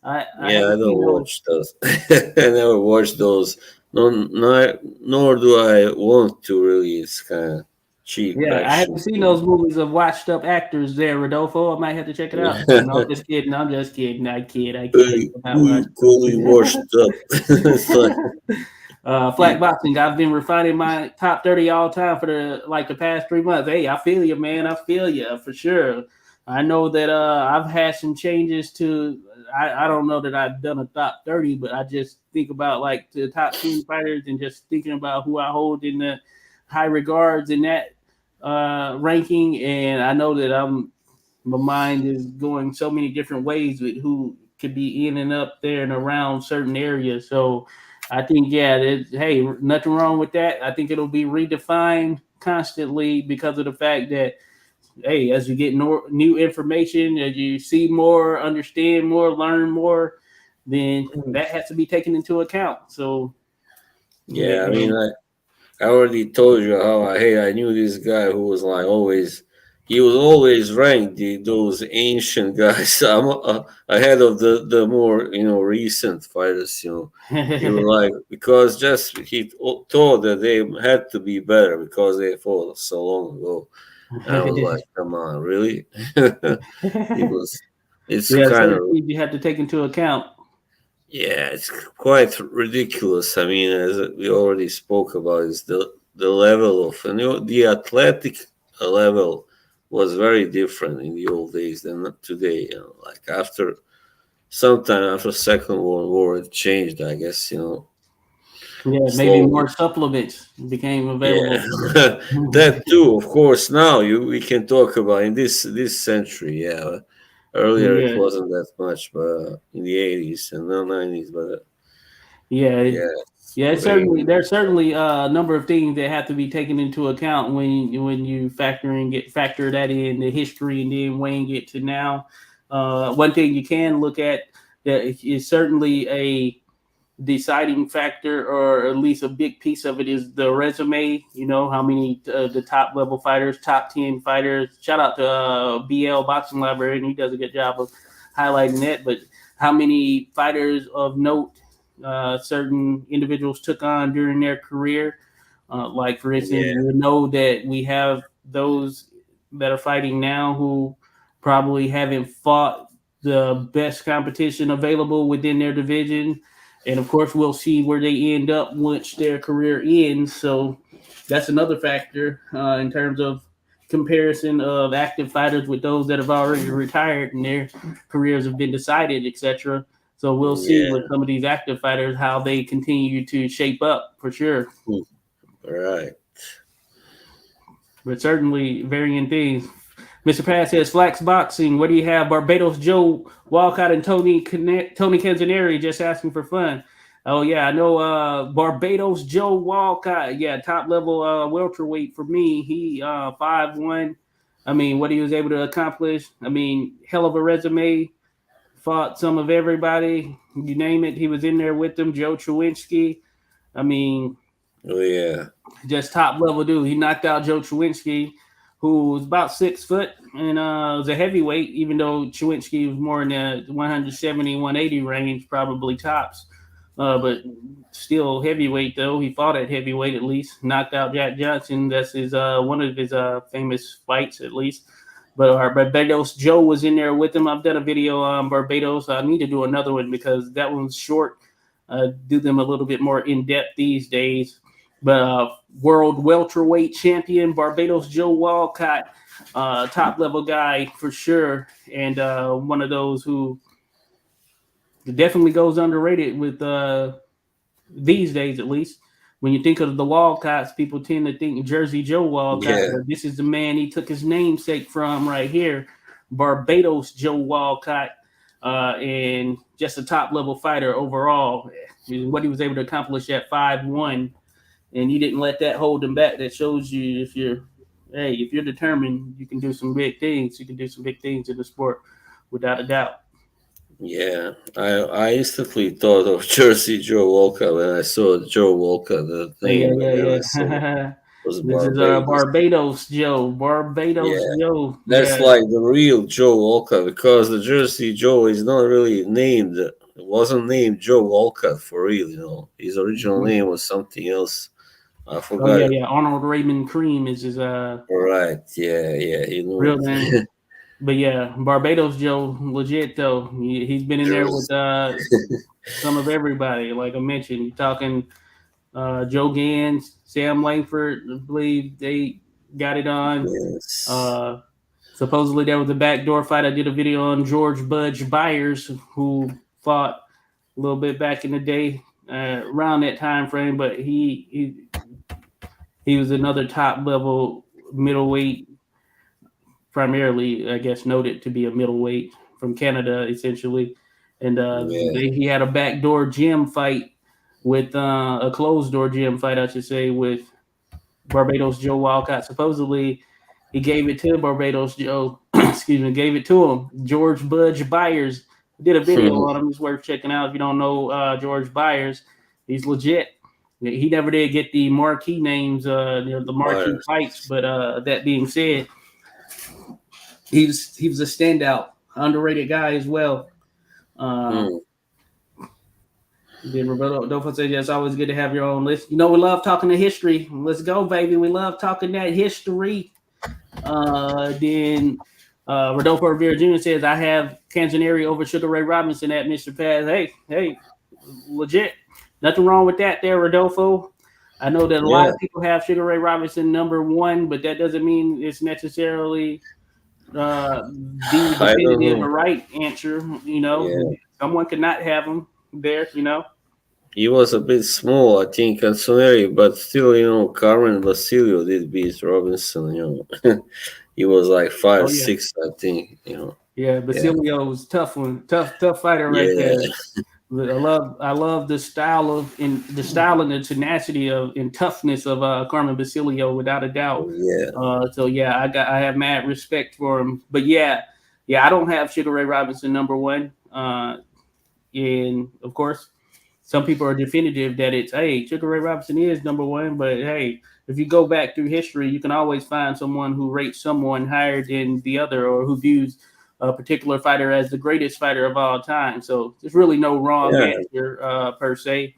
Yeah, I haven't don't seen those. watch those. I never watched those. No, nor do I want to. Really, it's kind of cheap Yeah, I action. haven't seen those movies of washed up actors there, Rodolfo. I might have to check it out. No, I'm just kidding. I'm just kidding. I kid. I kid. Hey, I'm not who you call me washed up? It's like, Flat boxing. I've been refining my top 30 all time for the past 3 months. Hey, I feel you, man. I feel you for sure. I know that I've had some changes to. I don't know that I've done a top 30, but I just think about like the top 10 fighters and just thinking about who I hold in the high regards in that ranking. And I know that my mind is going so many different ways with who could be in and up there and around certain areas. So I think, yeah, hey, nothing wrong with that. I think it'll be redefined constantly because of the fact that, hey, as you get new information, as you see more, understand more, learn more, then that has to be taken into account. So, yeah, I yeah, mean, I already told you how I knew this guy who was like always. He was always ranked those ancient guys. I'm ahead of the more recent fighters. He was like because just he thought that they had to be better because they fought so long ago. And I was like, come on, really? It was. It's yeah, kind certain of things you have to take into account. yeah, it's quite ridiculous. I mean, as we already spoke about, is the level of the athletic level was very different in the old days than today. Like after sometime after Second World War, it changed. I guess Yeah, maybe more slowly. supplements became Yeah, available. that too. Of course, now we can talk about in this century. Yeah, earlier it Yeah, wasn't that much, but in the 80s and the 90s. But yeah, yeah, it's yeah. It's certainly very there's certainly a number of things that have to be taken into account when you factor that in the history and then weighing it to now. One thing you can look at that is certainly a deciding factor, or at least a big piece of it, is the resume. You know, how many the top level fighters, top 10 fighters. Shout out to BL Boxing Library, and he does a good job of highlighting that. But how many fighters of note certain individuals took on during their career? Like, for instance, yeah, we know that we have those that are fighting now who probably haven't fought the best competition available within their division. And of course, we'll see where they end up once their career ends. So that's another factor in terms of comparison of active fighters with those that have already retired and their careers have been decided, etc. So we'll see yeah. with some of these active fighters how they continue to shape up for sure. Hmm, right. But certainly varying things. Mr. Pass says Flax Boxing. What do you have? Barbados Joe Walcott and Tony Canzaneri just asking for fun. Oh yeah, I know Barbados Joe Walcott. Yeah, top level welterweight for me. He 5'1". I mean, what he was able to accomplish. I mean, hell of a resume. Fought some of everybody. You name it, he was in there with them. Joe Chewinski. I mean, Oh yeah, just top level dude. He knocked out Joe Chewinski, who was about 6 foot and was a heavyweight, even though Chewinski was more in the 170, 180 range, probably tops. But still heavyweight though. He fought at heavyweight at least. Knocked out Jack Johnson. That's his one of his famous fights at least. But our Barbados Joe was in there with him. I've done a video on Barbados. I need to do another one because that one's short. Do them a little bit more in depth these days. But world welterweight champion Barbados Joe Walcott, top level guy for sure, and one of those who definitely goes underrated with these days at least. When you think of the Walcotts, people tend to think Jersey Joe Walcott, yeah, but this is the man he took his namesake from right here, Barbados Joe Walcott, and just a top level fighter overall. What he was able to accomplish at 5'1", and he didn't let that hold him back. That shows you if you're determined, you can do some big things. You can do some big things in the sport, without a doubt. yeah. I instantly thought of Jersey Joe Walker when I saw Joe Walker the Yeah, name, and then I yeah, saw it yeah. was This is Barbados. Barbados Joe. Barbados Yeah, Joe. that's Yeah. like the real Joe Walker because the Jersey Joe is not really named. It wasn't named Joe Walker for real. His original name was something else. I Oh forgot yeah, it. yeah. Arnold Raymond Cream is his Right? Yeah, yeah. He knew real name. it. But yeah, Barbados Joe, legit though. He's been in there with Jersey. some of everybody. Like I mentioned, you're talking Joe Gans, Sam Langford. I believe they got it on. Yes. Uh, Supposedly there was a backdoor fight. I did a video on George Budge Byers, who fought a little bit back in the day, around that time frame. But he was another top level middleweight, primarily I guess noted to be a middleweight from Canada, essentially. And Yeah. he had a backdoor gym fight with a closed door gym fight, I should say, with Barbados Joe Walcott. Supposedly, he gave it to Barbados Joe. Excuse me, gave it to him. George Budge Byers did a video on him. It's worth checking out if you don't know George Byers. He's legit. He never did get the marquee names, the marquee fights. Myers. But that being said, he was a standout, underrated guy as well. Uh, Hmm. Then Roberto Adolfo says, "Yeah, it's always good to have your own list. You know, we love talking the history. Let's go, baby. We love talking that history." Then Rodolfo Rivera Jr. says, "I have Canzoneri over Sugar Ray Robinson at Mr. Paz." Hey, legit. Nothing wrong with that there, Rodolfo. I know that a lot Yeah, of people have Sugar Ray Robinson number one, but that doesn't mean it's necessarily the I don't definitive know. or right answer. You know, Yeah, someone could not have him there. You know. he was a bit small, I think, Antonelli, but still, Carmen Basilio did beat Robinson. He was like Oh five yeah, six, I think. yeah. Yeah, Basilio was tough one, tough fighter right yeah, there. But I love the style of in the style and the tenacity of and toughness of Carmen Basilio without a doubt. yeah, So yeah, I have mad respect for him. But yeah, I don't have Sugar Ray Robinson number one. And of course, some people are definitive that it's hey, Sugar Ray Robinson is number one. But hey, if you go back through history, you can always find someone who rates someone higher than the other, or who views a particular fighter as the greatest fighter of all time. So there's really no wrong yeah, answer per se.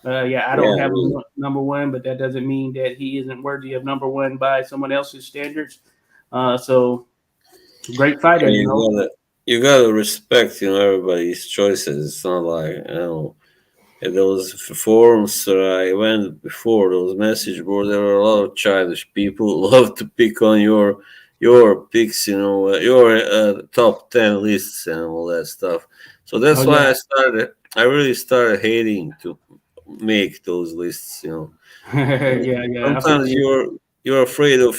Yeah, I yeah. don't I have mean, number one, but that doesn't mean that he isn't worthy of number one by someone else's standards. So great I fighter, mean, you know. you gotta respect, everybody's choices. It's not like, in those forums I went before, those message boards, there were a lot of childish people who love to pick on your picks, your top 10 lists and all that stuff. So Oh that's yeah, why I really started hating to make those lists. yeah. I feel Sometimes you. you're afraid of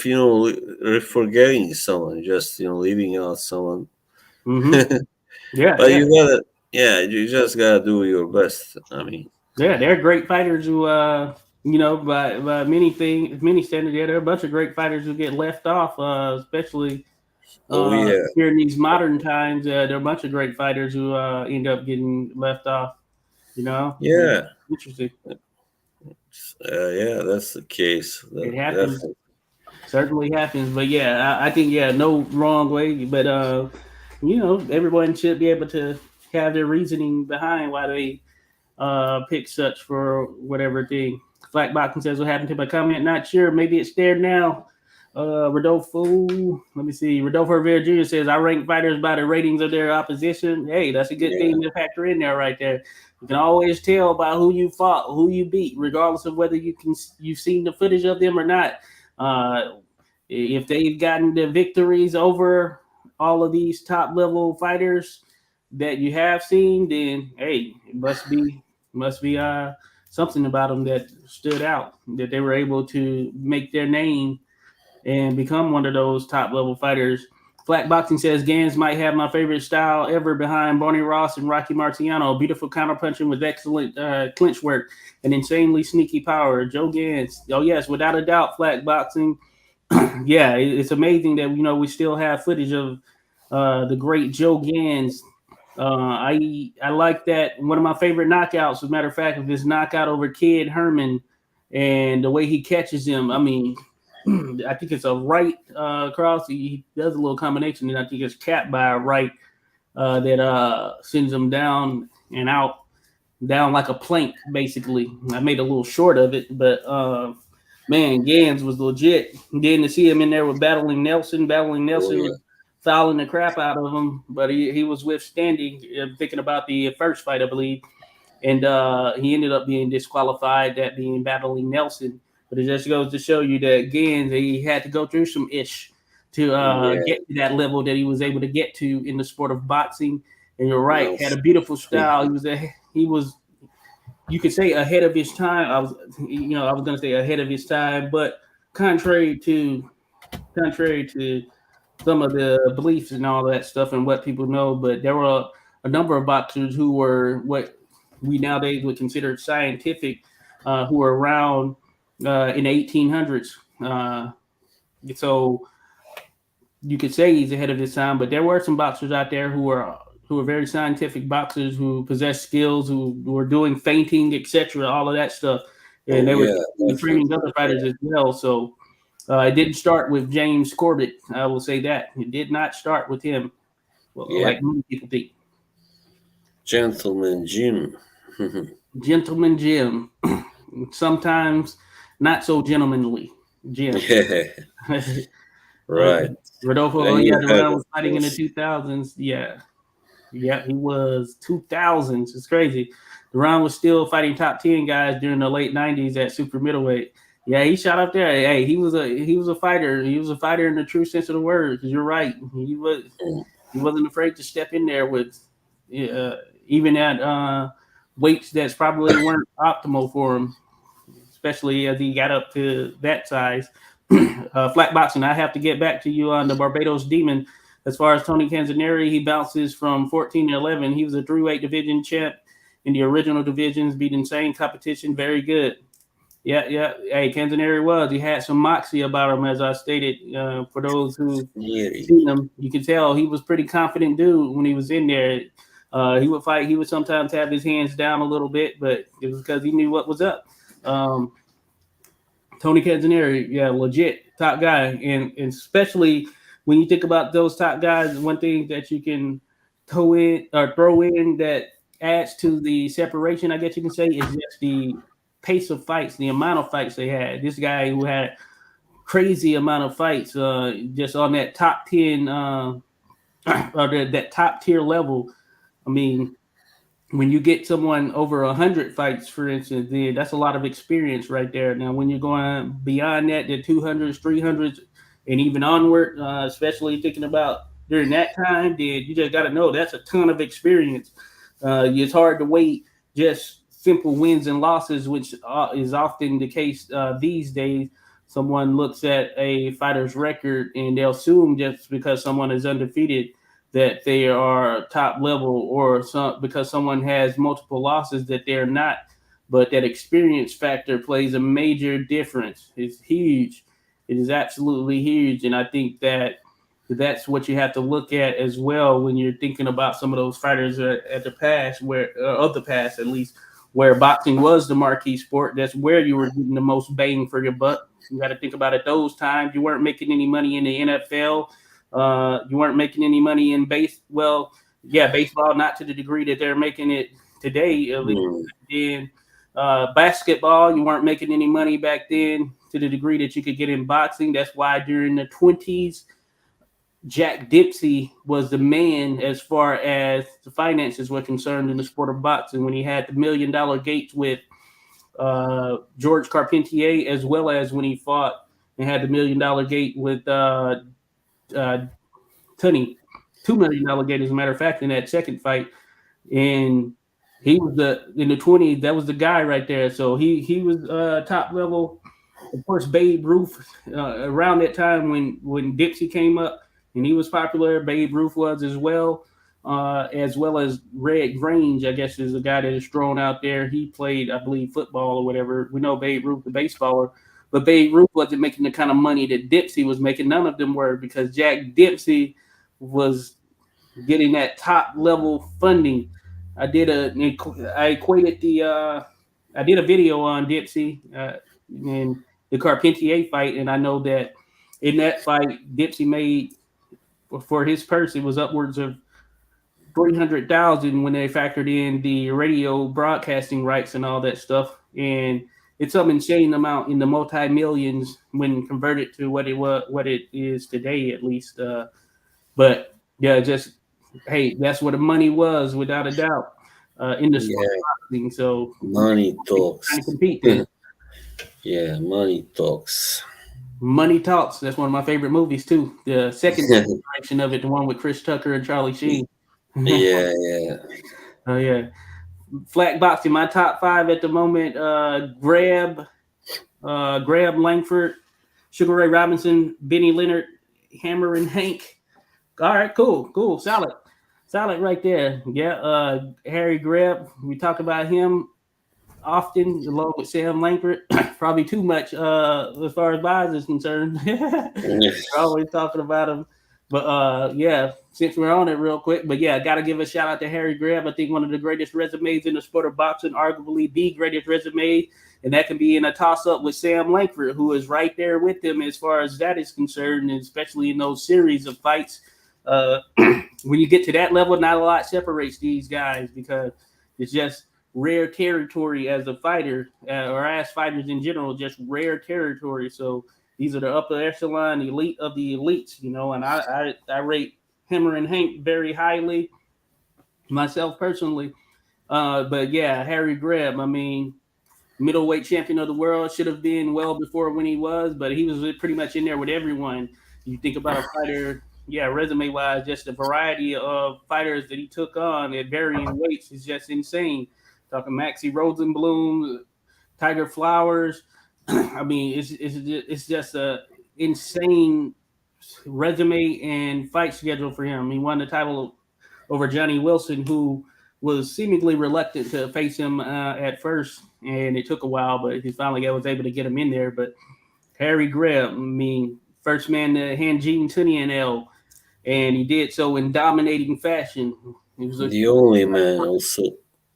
forgetting someone, just leaving out someone. Hmm. Yeah, But yeah, you just gotta do your best. I mean, yeah. They're great fighters who, by many standards, yeah, there are a bunch of great fighters who get left off, especially oh yeah, here in these modern times. There are a bunch of great fighters who end up getting left off. You know, yeah, interesting. yeah. That's the case. It happens. Definitely. Certainly happens. But yeah, I think yeah, no wrong way. But everyone should be able to have their reasoning behind why they pick such for whatever thing. Flack Boxing says what happened to my comment. Not sure. Maybe it's there now. Rodolfo, let me see. Rodolfo Rivera Jr. says I rank fighters by the ratings of their opposition. Hey, that's a good Yeah, thing to factor in there right there. You can always tell by who you fought, who you beat, regardless of whether you've seen the footage of them or not. Uh, if they've gotten the victories over all of these top level fighters that you have seen, then hey, it must be something about them that stood out, that they were able to make their name and become one of those top level fighters. Flat Boxing says Gans might have my favorite style ever behind Barney Ross and Rocky Marciano. Beautiful counterpunching with excellent clinch work and insanely sneaky power. Joe Gans. Oh yes, without a doubt, Flat Boxing. Yeah, it's amazing that we still have footage of the great Joe Gans. I like that. One of my favorite knockouts, as a matter of fact, of his knockout over Kid Herman, and the way he catches him. I mean, I think it's a right cross. He does a little combination, and I think it's capped by a right that sends him down and out, down like a plank, basically. I made a little short of it, but man, Gans was legit. Getting to see him in there with battling oh Nelson yeah, was fouling the crap out of him, but he was withstanding. Thinking about the first fight, I believe, and he ended up being disqualified, that being battling Nelson. But it just goes to show you that Gans, he had to go through some ish to yeah. get to that level that he was able to get to in the sport of boxing. And you're right, No, had a beautiful style. He was you could say ahead of his time. I was going to say ahead of his time, but contrary to contrary to some of the beliefs and all that stuff and what people know, but there were a number of boxers who were what we nowadays would consider scientific, who were around in the 1800s. So you could say he's ahead of his time, but there were some boxers out there who were very scientific boxers who possessed skills, who were doing feinting, etc., all of that stuff, and oh they were yeah, training definitely. other fighters as well. So it didn't start with James Corbett. I will say that it did not start with him, well, Yeah, like many people think. gentleman Jim. Gentleman Jim, sometimes not so gentlemanly. Jim. Yeah, right. Rodolfo, And yeah, you the had round of was fighting in the course. 2000s. Yeah, yeah, he was 2000s. It's crazy. Duran was still fighting top 10 guys during the late 90s at super middleweight. Yeah, he shot up there. Hey, he was a fighter. He was a fighter in the true sense of the word. Because you're right, he wasn't afraid to step in there with, uh, even at weights that's probably weren't optimal for him, especially as he got up to that size. Flat boxing, I have to get back to you on the Barbados Demon. As far as Tony Canzaneri, he bounces from 14 to 11. He was a three-weight division champ in the original divisions, beat insane competition. Very good. Yeah, yeah. Hey, Canzaneri was. He had some moxie about him, as I stated. For those who Yeah, seen him, you can tell he was pretty confident dude when he was in there. He would fight. He would sometimes have his hands down a little bit, but it was because he knew what was up. Um, Tony Canzaneri, yeah, legit top guy, and especially when you think about those top guys, one thing that you can throw in that adds to the separation, I guess you can say, is just the pace of fights, the amount of fights they had. This guy who had crazy amount of fights, just on that top 10, or that top tier level. I mean, when you get someone over 100 fights, for instance, then that's a lot of experience right there. Now, when you're going beyond that, the 200s, 300s, and even onward, especially thinking about during that time, then you just got to know that's a ton of experience. It's hard to wait just simple wins and losses, which is often the case these days. Someone looks at a fighter's record and they'll assume just because someone is undefeated that they are top level, or because someone has multiple losses that they're not. But that experience factor plays a major difference. It's huge. It is absolutely huge, and I think that that's what you have to look at as well when you're thinking about some of those fighters at the past, where of the past at least, where boxing was the marquee sport. That's where you were getting the most bang for your buck. You got to think about it. Those times you weren't making any money in the NFL. You weren't making any money in baseball, not to the degree that they're making it today. At least mm, in basketball, you weren't making any money back then to the degree that you could get in boxing. That's why during the 20s, Jack Dempsey was the man as far as the finances were concerned in the sport of boxing when he had the $1 million gates with George Carpentier, as well as when he fought and had the $1 million gate with uh, Tunney, $2 million gate, as a matter of fact, in that second fight. And he was in the 20s. That was the guy right there. So he was top level. Of course, Babe Ruth, around that time when Dixie came up and he was popular, Babe Ruth was as well as Red Grange, I guess, is a guy that is thrown out there. He played, I believe, football or whatever. We know Babe Ruth, the baseballer, but Babe Ruth wasn't making the kind of money that Dempsey was making. None of them were, because Jack Dempsey was getting that top level funding. I equated I did a video on Dipsy and the Carpentier fight, and I know that in that fight, Dipsy made for his purse it was upwards of 300,000 when they factored in the radio broadcasting rights and all that stuff, and it's some insane amount in the multi millions when converted to what it is today, at least. But yeah, just hey, that's where the money was, without a doubt, in the sport yeah, of boxing. So money talks. trying to compete then. Yeah, money talks. Money Talks. That's one of my favorite movies too. The second iteration of it, the one with Chris Tucker and Charlie Sheen. Yeah, yeah. Oh yeah, flag boxing. My top five at the moment: Grab Langford, Sugar Ray Robinson, Benny Leonard, Hammer and Hank. All right, cool, solid right there. Yeah, Harry Greb. We talk about him often, along with Sam Langford. Probably too much as far as bias is concerned. We're always talking about him. But yeah, since we're on it real quick, but yeah, got to give a shout out to Harry Greb. I think one of the greatest resumes in the sport of boxing, arguably the greatest resume, and that can be in a toss up with Sam Langford, who is right there with him as far as that is concerned, and especially in those series of fights. When you get to that level, not a lot separates these guys, because it's just rare territory as a fighter, or as fighters in general, just rare territory. So these are the upper echelon elite of the elites, and I rate Hammer and Hank very highly, myself personally. But yeah, Harry Greb. I mean, middleweight champion of the world, should have been well before when he was, but he was pretty much in there with everyone. You think about a fighter, yeah, resume wise, just the variety of fighters that he took on at varying weights is just insane. Talking Maxie Rosenblum, Tiger Flowers. I mean, it's just a insane resume and fight schedule for him. He won the title over Johnny Wilson, who was seemingly reluctant to face him at first, and it took a while, but he finally was able to get him in there. But Harry Greb, I mean, first man to hand Gene Tunney an L, and he did so in dominating fashion. He was a The only man, also,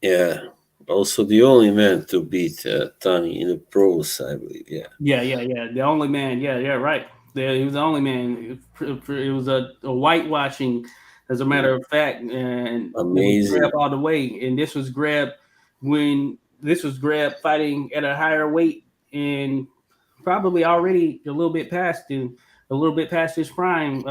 yeah, also the only man to beat Tani in the pros, I believe. Yeah, yeah. The only man. Yeah, right. Yeah, he was the only man. It was a whitewashing, as a matter of fact, and it was Greb amazing. all the way. And this was Greb fighting at a higher weight and probably already a little bit past his prime.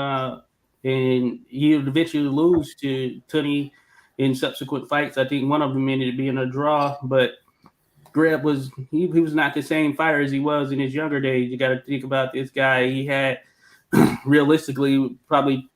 And he would eventually lose to Tunney in subsequent fights. I think one of them ended up being a draw, but Greb was he was not the same fighter as he was in his younger days. You got to think about this guy. He had realistically probably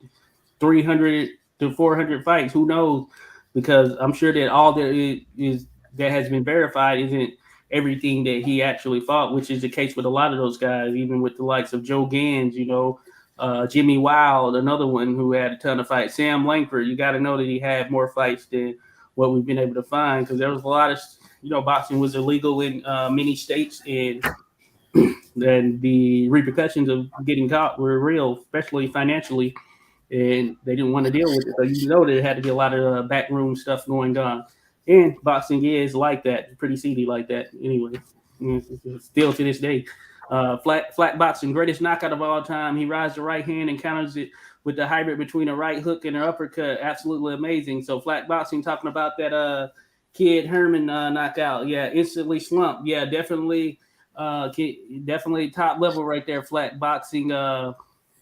300 to 400 fights. Who knows? Because I'm sure that all there is that has been verified isn't everything that he actually fought, which is the case with a lot of those guys, even with the likes of Joe Gans, Jimmy Wild, another one who had a ton of fights. Sam Langford, you got to know that he had more fights than what we've been able to find because there was a lot of, boxing was illegal in many states, and then the repercussions of getting caught were real, especially financially, and they didn't want to deal with it. So you know there had to be a lot of backroom stuff going on, and boxing is like that, pretty seedy like that. Anyway, still to this day, flat boxing, greatest knockout of all time. He rides the right hand and counters it with the hybrid between a right hook and an uppercut. Absolutely amazing. So flat boxing, talking about that Kid Herman knockout, yeah, instantly slumped. Yeah, definitely top level right there. Flat boxing,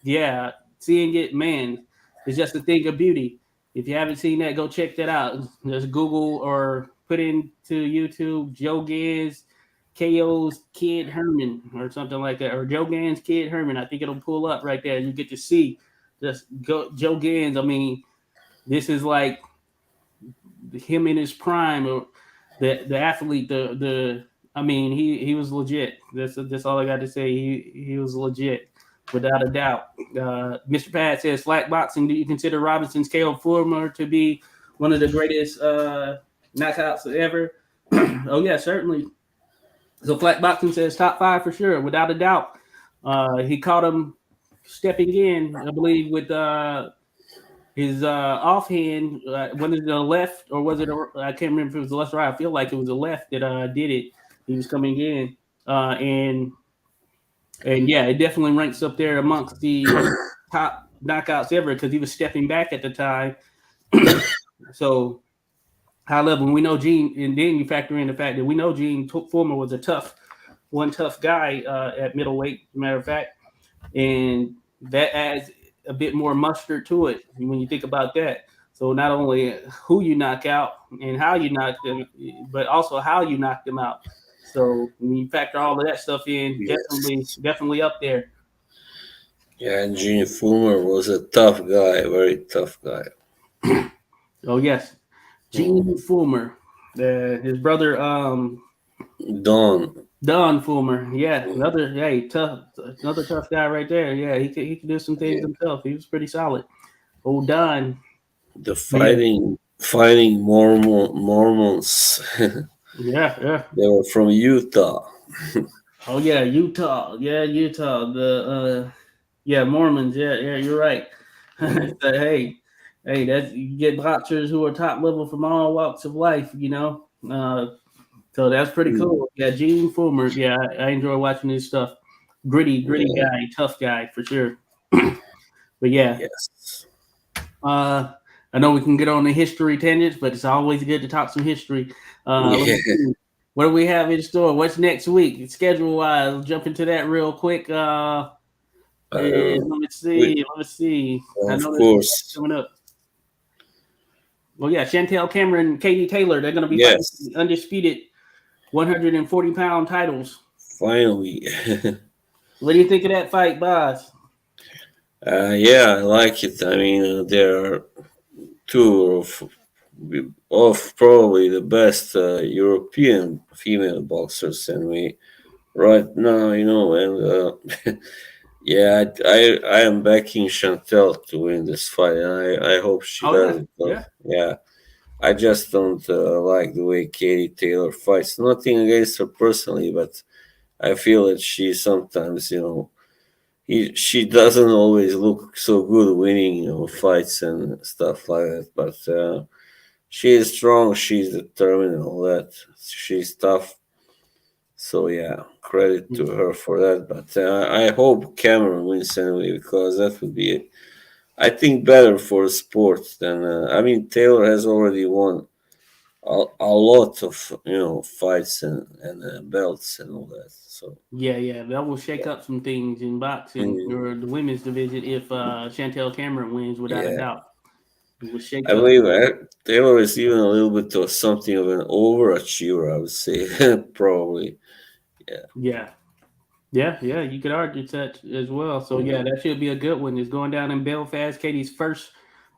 yeah, seeing it, man, it's just a thing of beauty. If you haven't seen that, go check that out. Just Google or put into YouTube Joe Gans KO's Kid Herman or something like that, or Joe Gans Kid Herman. I think it'll pull up right there. You get to see just go Joe Gans. I mean, this is like him in his prime, or the athlete. The I mean, he was legit. That's all I got to say. He was legit, without a doubt. Mr. Pat says, "Flat boxing. Do you consider Robinson's KO Fulmer to be one of the greatest knockouts ever?" Oh yeah, certainly. So flat boxing says top five for sure, without a doubt. He caught him stepping in, I believe, with his offhand. Was it the left or was it? I can't remember if it was the left or right. I feel like it was the left that did it. He was coming in, and yeah, it definitely ranks up there amongst the top knockouts ever because he was stepping back at the time. So high level. And we know Gene, and then you factor in the fact that we know Gene Fulmer was a tough guy at middleweight. As a matter of fact, and that adds a bit more mustard to it when you think about that. So not only who you knock out and how you knock them, but also how you knock them out. So when you factor all of that stuff in, Yes. definitely up there. Yeah, Gene Fulmer was a tough guy, very tough guy. Oh yes, Mm. Gene Fulmer, his brother Don. Don Fulmer. Yeah, Mm. another tough guy right there. Yeah, he could do some things Yeah. himself. He was pretty solid. Old Don. The But yeah, fighting Mormons. yeah. They were from Utah. Oh yeah, Utah. Yeah, Utah. Yeah, Mormons. Yeah, you're right. So, Mm. hey, that's you get boxers who are top level from all walks of life. So that's pretty Mm. cool. Yeah, Gene Fulmer. Yeah, I enjoy watching his stuff. Gritty Yeah. guy, tough guy for sure. But yeah, Yes. uh, I know we can get on the history tangents, but it's always good to talk some history. Let me Yeah. see. What do we have in store? What's next week? Schedule wise, jump into that real quick. And Um, let me we, see. Let me see. I of know there's some course, coming up. Well, yeah, Chantel Cameron, Katie Taylor, they're going to be fighting Yes, undisputed 140-pound titles. finally. What do you think of that fight, boss? Yeah, I like it. I mean, there are two of probably the best European female boxers, and we right now, and yeah, I am backing Chantel to win this fight, and I hope she Oh does yeah, it. yeah, Yeah, I just don't like the way Katie Taylor fights. Nothing against her personally, but I feel that she sometimes, she doesn't always look so good winning, fights and stuff like that. But she is strong. She's determined and all that. She's tough. So yeah, credit to her for that. But I hope Cameron wins anyway because that would be, I think, better for the sport than. I mean, Taylor has already won a lot of fights and belts and all that. So yeah. That will shake up some things in boxing mm, or the women's division if Chantel Cameron wins, without a yeah, doubt. It will shake I up. believe Taylor is even a little bit of something of an overachiever. I would say probably. Yeah. Yeah, yeah. You could argue that as well. So yeah, Mm, that should be a good one. It's going down in Belfast. Katie's first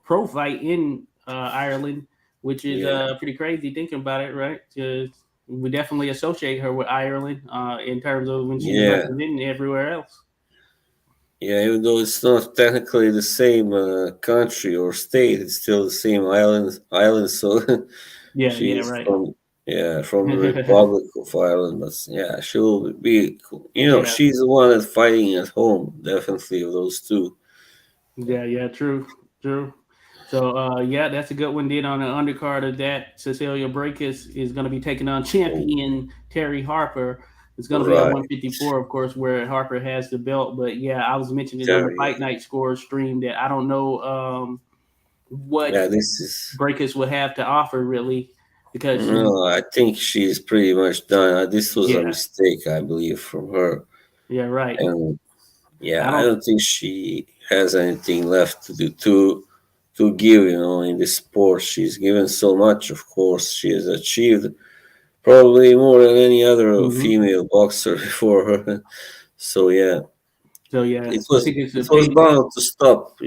pro fight in Ireland, which is yeah. pretty crazy thinking about it, right? 'Cause we definitely associate her with Ireland in terms of when she was Yeah. representing everywhere else. Yeah, even though it's not technically the same country or state, it's still the same island. Island, so Yeah, she's right. from the Republic of Ireland. But yeah, she'll be. Yeah, She's the one that's fighting at home. Definitely of those two. yeah, true. So yeah, that's a good one. Then on the undercard of that, Cecilia Brækhus is going to be taking on Oh, champion Terry Harper. It's going to be at right. 154, of course, where Harper has the belt. But yeah, I was mentioning on the Terry. Fight Night Score stream that I don't know what Yeah, this is. Brækhus would have to offer really, because she, No, I think she's pretty much done. This was a yeah, mistake, I believe, from her. yeah, right. And yeah, I I don't. don't think she has anything left to do to give. In this sport, she's given so much. Of course, she has achieved probably more than any other Mhm. female boxer before her. So yeah, So yeah, it I was think it's a it was payday. bound to stop.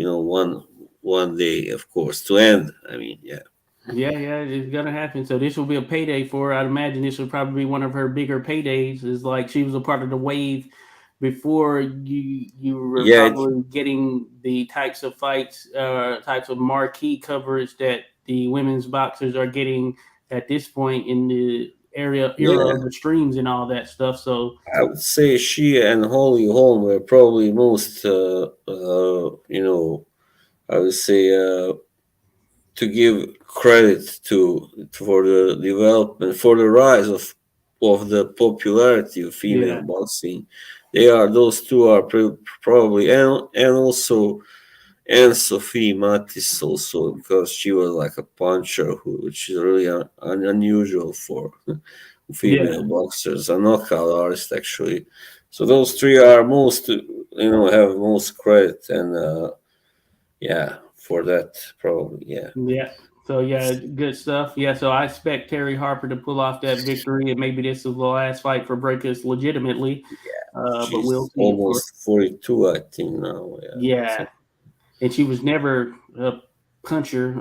One day, of course, to end. I mean, yeah, Yeah, it's gonna happen. So this will be a payday for her. I'd imagine this will probably be one of her bigger paydays. Is like she was a part of the wave before you were yeah, probably getting the types of fights, types of marquee coverage that the women's boxers are getting at this point in the era yeah. of the streams and all that stuff. So I would say she and Holly Holm were probably most, I would say, to give credit to for the development, for the rise of the popularity of female yeah, boxing. Those two are probably, and also and Sophie Mattis also, because she was like a puncher, which is really unusual for yeah, female boxers, a knockout artist actually. So those three are most, have most credit, and yeah, for that probably, yeah, yeah. So yeah, good stuff. Yeah, so I expect Terry Harper to pull off that victory, and maybe this is the last fight for Breakers legitimately. But we'll she's see, of course. almost 42, I think now. Yeah, Yeah, so and she was never a puncher,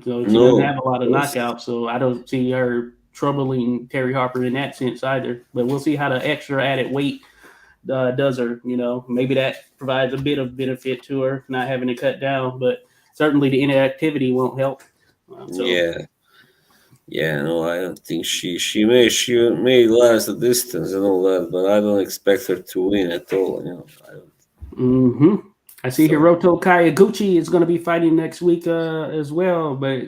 so she doesn't no, have a lot of of course, knockouts. So I don't see her troubling Terry Harper in that sense either. But we'll see how the extra added weight does her. Maybe that provides a bit of benefit to her, not having to cut down. But certainly the inactivity won't help. So. yeah. Yeah, no, I don't think she may last the distance and all that, but I don't expect her to win at all. I don't. hmm I see So Hiroto Kayaguchi is going to be fighting next week as well, but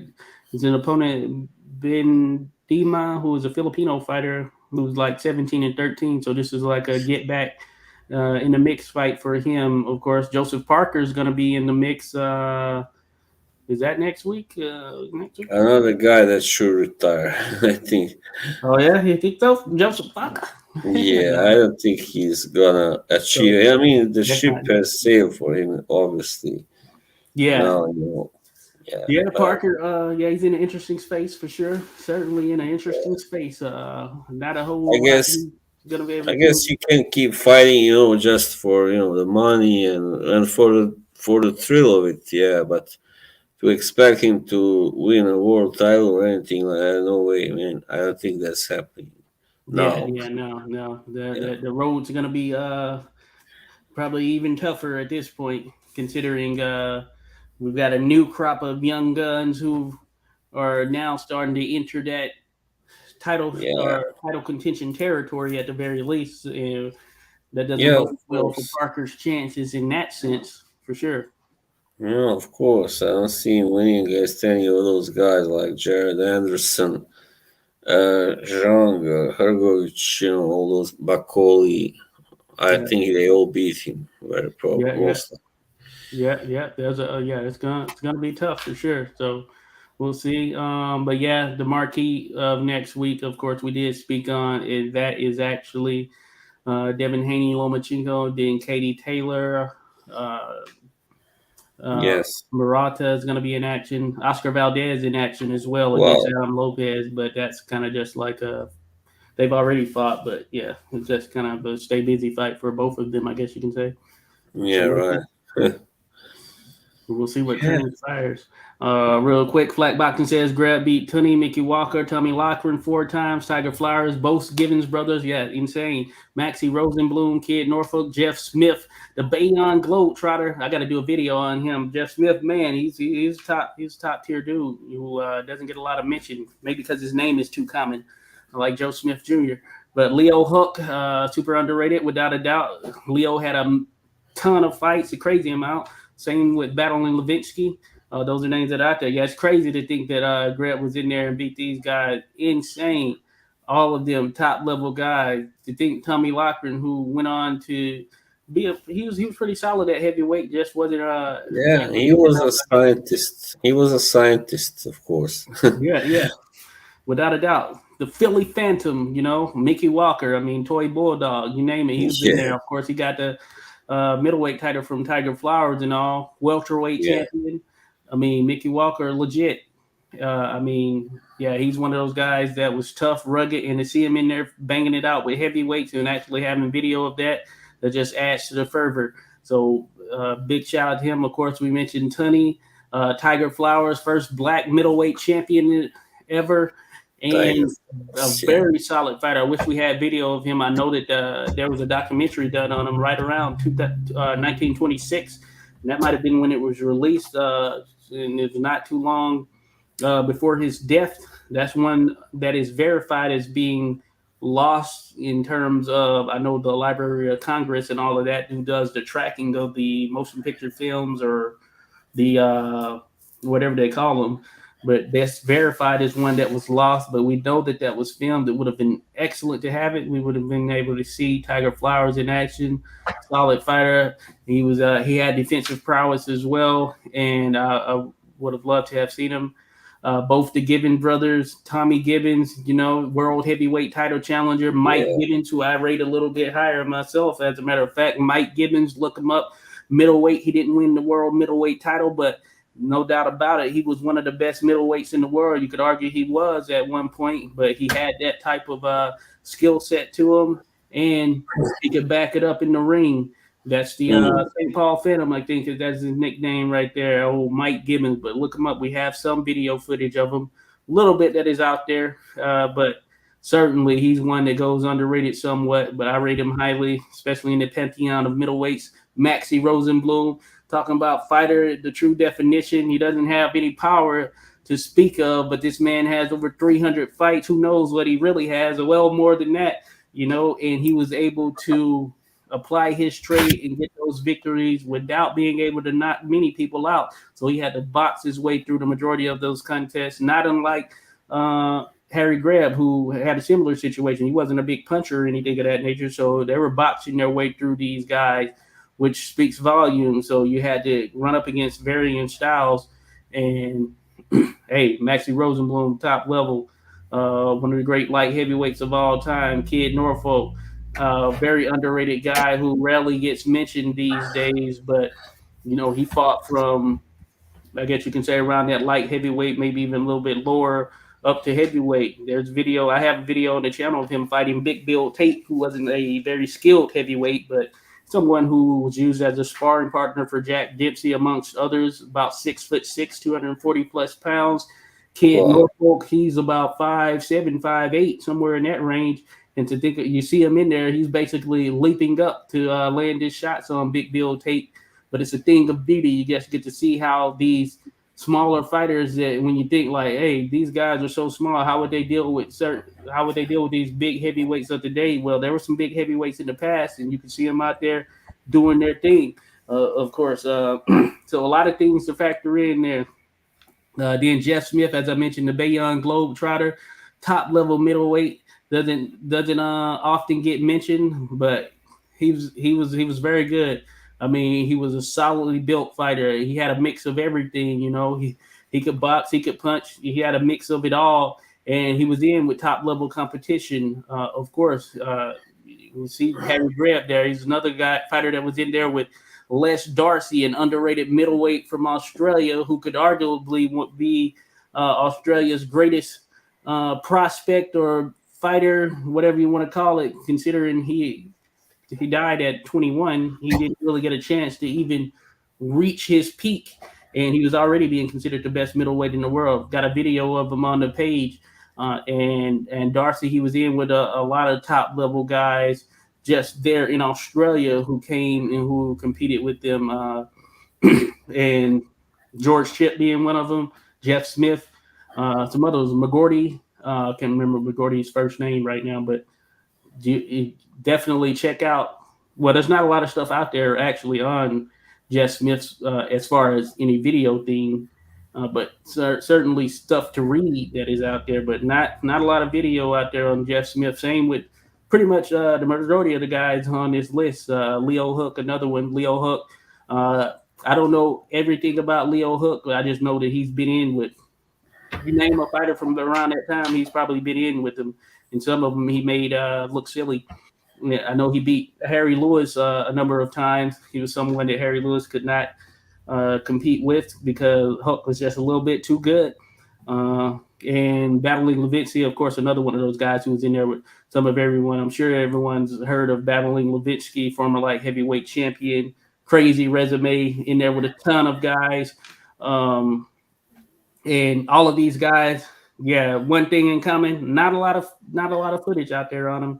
it's an opponent, Ben Dima, who is a Filipino fighter who's like 17-13. So this is like a get back in the mix fight for him. Of course, Joseph Parker is going to be in the mix. Is that next week? Next week? another guy that should retire, I think. Oh yeah, you think so? Joseph Parker? Yeah, I No. don't think he's gonna So achieve. I mean, the that's not. ship has sailed for him, obviously. Yeah, Now, Yeah, Yeah, but Parker. Yeah, he's in an interesting space for sure. Certainly in an interesting space. Not a I whole lot guess he's gonna be able I to guess do. you can keep fighting, just for the money and for the thrill of it. Yeah, but to expect him to win a world title or anything like that, no way, man. I don't think that's happening Yeah, now. yeah, no, no. Yeah. The road's gonna be probably even tougher at this point, considering we've got a new crop of young guns who are now starting to enter that title Yeah. or title contention territory at the very least. That doesn't Yeah, bode of well for course. Parker's chances in that sense, for sure. Yeah, of course. I don't see him winning against any of those guys like Jared Anderson, Zhang, Hergovich, all those Bakoli. I Yeah, think they all beat him very yeah, yeah, most. yeah, yeah. There's a yeah. It's gonna be tough for sure. So we'll see. But yeah, the marquee of next week, of course, we did speak on, and that is actually Devin Haney, Lomachenko, then Katie Taylor. Uh, uh, Yes. Murata is going to be in action. Oscar Valdez in action as well against Well, Adam Lopez, but that's kind of just like they've already fought. But yeah, it's just kind of a stay busy fight for both of them, I guess you can say. yeah, So we'll right. see. We'll see what transpires. Real quick, Flat Boxing says Grab beat Tunney, Mickey Walker, Tommy Loughran 4 times, Tiger Flowers, both Givens brothers. Yeah, insane. Maxie Rosenblum, Kid Norfolk, Jeff Smith, the Bayon Globetrotter. I got to do a video on him. Jeff Smith, man, he's top tier dude who doesn't get a lot of mention, maybe because his name is too common, like Joe Smith Jr. But Leo Hook, super underrated without a doubt. Leo had a ton of fights, a crazy amount. Same with battling Levinsky. Those are names that are out there. Yeah, it's crazy to think that Grant was in there and beat these guys. Insane. All of them top level guys. To think Tommy Loughran, who went on to he was pretty solid at heavyweight, just wasn't Yeah, exactly he hitting was enough. a scientist. He was a scientist, of course. Yeah, yeah, without a doubt. The Philly Phantom, Mickey Walker. I mean, Toy Bulldog, you name it, he was in there. Yeah, Of course, he got the middleweight title from Tiger Flowers and all. Welterweight yeah, champion. I mean, Mickey Walker, legit. I mean, yeah, he's one of those guys that was tough, rugged, and to see him in there banging it out with heavyweights and actually having video of that just adds to the fervor. So, big shout out to him. Of course, we mentioned Tunney, Tiger Flowers, first black middleweight champion ever, Tiger. and a Yeah, very solid fighter. I wish we had video of him. I know that there was a documentary done on him right around 1926, and that might have been when it was released. And it was not too long before his death. That's one that is verified as being lost in terms of, I know the Library of Congress and all of that, who does the tracking of the motion picture films or the whatever they call them. But that's verified as one that was lost. But we know that was filmed. It would have been excellent to have it. We would have been able to see Tiger Flowers in action. Solid fighter. He had defensive prowess as well, and I would have loved to have seen him. Both the Gibbons brothers, Tommy Gibbons, world heavyweight title challenger, Mike yeah, Gibbons, who I rate a little bit higher myself. As a matter of fact, Mike Gibbons, look him up, middleweight. He didn't win the world middleweight title, but no doubt about it, he was one of the best middleweights in the world. You could argue he was at one point, but he had that type of skill set to him, and he could back it up in the ring. That's the mm, St. Paul Phantom, I think that's his nickname right there. Oh, Mike Gibbons. But look him up. We have some video footage of him, a little bit that is out there, but certainly he's one that goes underrated somewhat. But I rate him highly, especially in the pantheon of middleweights. Maxie Rosenblum, talking about fighter, the true definition. He doesn't have any power to speak of, but this man has over 300 fights. Who knows what he really has? Well, more than that, and he was able to apply his trade and get those victories without being able to knock many people out. So he had to box his way through the majority of those contests, not unlike Harry Greb, who had a similar situation. He wasn't a big puncher or anything of that nature, so they were boxing their way through these guys, which speaks volumes. So you had to run up against varying styles. And hey, Maxie Rosenblum, top level, one of the great light heavyweights of all time, Kid Norfolk, very underrated guy who rarely gets mentioned these days. But he fought from I guess you can say around that light heavyweight, maybe even a little bit lower up to heavyweight. There's video. I have a video on the channel of him fighting Big Bill Tate, who wasn't a very skilled heavyweight, but someone who was used as a sparring partner for Jack Dempsey, amongst others. About 6'6", 240 plus pounds. Kid Wow. Norfolk, he's about 5'7", 5'8", somewhere in that range. And to think you see him in there, he's basically leaping up to land his shots on Big Bill Tate. But it's a thing of beauty. You just get to see how these smaller fighters, that when you think like, hey, these guys are so small, how would they deal with these big heavyweights of today? Well, there were some big heavyweights in the past, and you can see them out there doing their thing. Of course, so a lot of things to factor in there. Then Jeff Smith, as I mentioned, the Bayonne Globetrotter, top level middleweight, doesn't often get mentioned, but he was very good. I mean, he was a solidly built fighter. He had a mix of everything. He could box, he could punch. He had a mix of it all, and he was in with top level competition. Of course, you see Harry Greb there. He's another guy fighter that was in there with Les Darcy, an underrated middleweight from Australia, who could arguably be Australia's greatest prospect or fighter, whatever you want to call it, considering he died at 21. He didn't really get a chance to even reach his peak, and he was already being considered the best middleweight in the world. Got a video of him on the page, and Darcy, he was in with a lot of top level guys just there in Australia who came and who competed with them, and George Chit being one of them, Jeff Smith, some others, McGordy. I can't remember McGordy's first name right now, but you definitely check out. Well, there's not a lot of stuff out there actually on Jeff Smith's as far as any video thing, but certainly stuff to read that is out there, but not a lot of video out there on Jeff Smith. Same with pretty much the majority of the guys on this list. Leo Hook, another one. Leo Hook. I don't know everything about Leo Hook, but I just know that he's been in with. You name a fighter from around that time, he's probably been in with them, and some of them he made look silly. Yeah, I know he beat Harry Lewis a number of times. He was someone that Harry Lewis could not compete with because Hook was just a little bit too good. And battling Levinsky, of course, another one of those guys who was in there with some of everyone. I'm sure everyone's heard of battling Levinsky, former light heavyweight champion, crazy resume in there with a ton of guys. And all of these guys, yeah, one thing in common: not a lot of footage out there on them.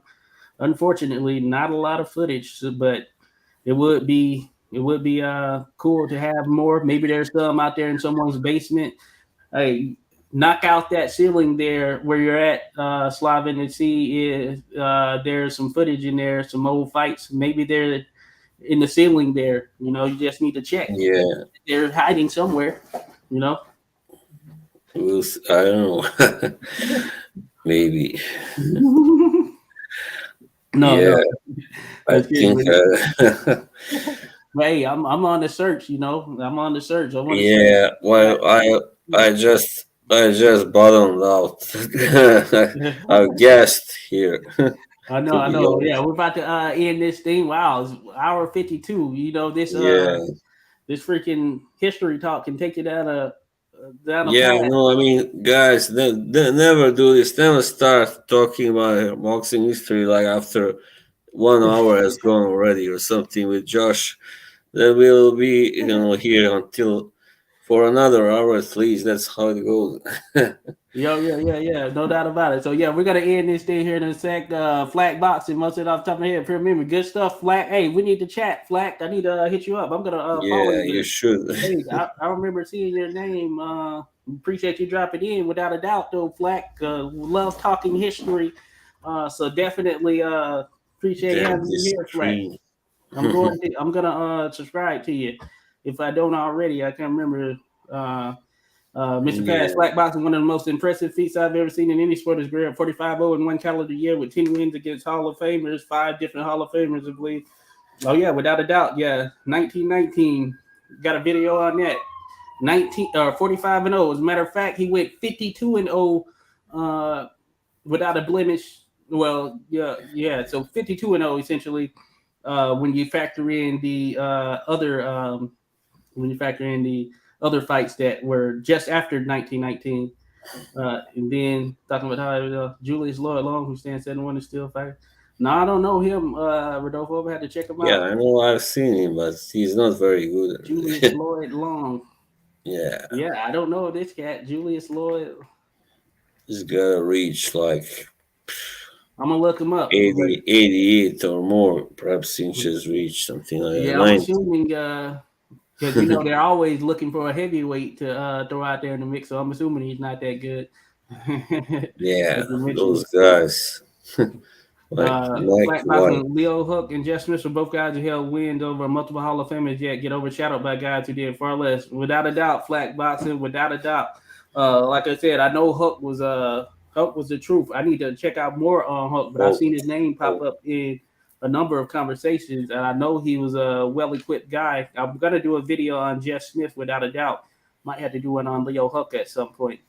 Unfortunately, not a lot of footage, but it would be cool to have more. Maybe there's some out there in someone's basement. Hey, knock out that ceiling there where you're at, Slavin, and see if there's some footage in there, some old fights. Maybe they're in the ceiling there. You just need to check. Yeah. They're hiding somewhere. You know. I don't know. Maybe. No, Yeah. no. I That's think. good. Hey, I'm on the search. I'm on the search. I want to see. Yeah. Well, I just bottomed out. I've guessed here. I know, To I be know. Yeah, honest. we're about to end this thing. Wow, it's hour 52. Yeah. This freaking history talk can take you down a Yeah, path. no, I mean, guys, they never do this. Never start talking about boxing history like after 1 hour has gone already or something with Josh. Then we'll be, here until for another hour at least. That's how it goes. Yo, yeah, yeah, yeah, no doubt about it. So yeah, we're gonna end this thing here in a sec. Flack boxing, must it off the top of my head. Pure memory, good stuff. Flack, hey, we need to chat. Flack, I need to hit you up. I'm gonna follow Yeah, you you. should. Hey, I remember seeing your name. Appreciate you dropping in, without a doubt, though, Flack. Love talking history. So definitely appreciate Damn having you this here, Flack. screen. I'm gonna subscribe to you if I don't already. I can't remember. Mr. Fast, Yeah, Flack boxing, one of the most impressive feats I've ever seen in any sport. His career, 45-0 in one calendar year with 10 wins against Hall of Famers, 5 different Hall of Famers, I believe. Oh yeah, without a doubt. Yeah, 1919. Got a video on that. 45-0. As a matter of fact, he went 52-0 without a blemish. Well, yeah, yeah. So 52-0 essentially. When you factor in the other, when you factor in the other fights that were just after 1919. And then talking about how Julius Lloyd Long, who stands 7-1, is still fighting. No, I don't know him, Rodolfo. I had to check him Yeah, out. I know I've seen him, but he's not very Julius good. Lloyd Long. Yeah, Yeah, I don't know this cat, Julius Lloyd. he's gotta reach like I'm gonna look him up. But 80, 88 or more, perhaps inches reach, something like that. yeah, I'm 90. assuming because they're always looking for a heavyweight to throw out there in the mix. So I'm assuming he's not that good. Yeah, As you mentioned. those guys. Like Mike Flat White. boxing, Leo Hook and Jeff Smith are both guys who held wins over multiple Hall of Famers, yet get overshadowed by guys who did far less. Without a doubt, flat boxing, without a doubt. Like I said, I know Hook was the truth. I need to check out more on Hook, but I've Oh, seen his name pop oh, up in a number of conversations, and I know he was a well-equipped guy. I'm gonna do a video on Jeff Smith without a doubt. Might have to do one on Leo Hook at some point.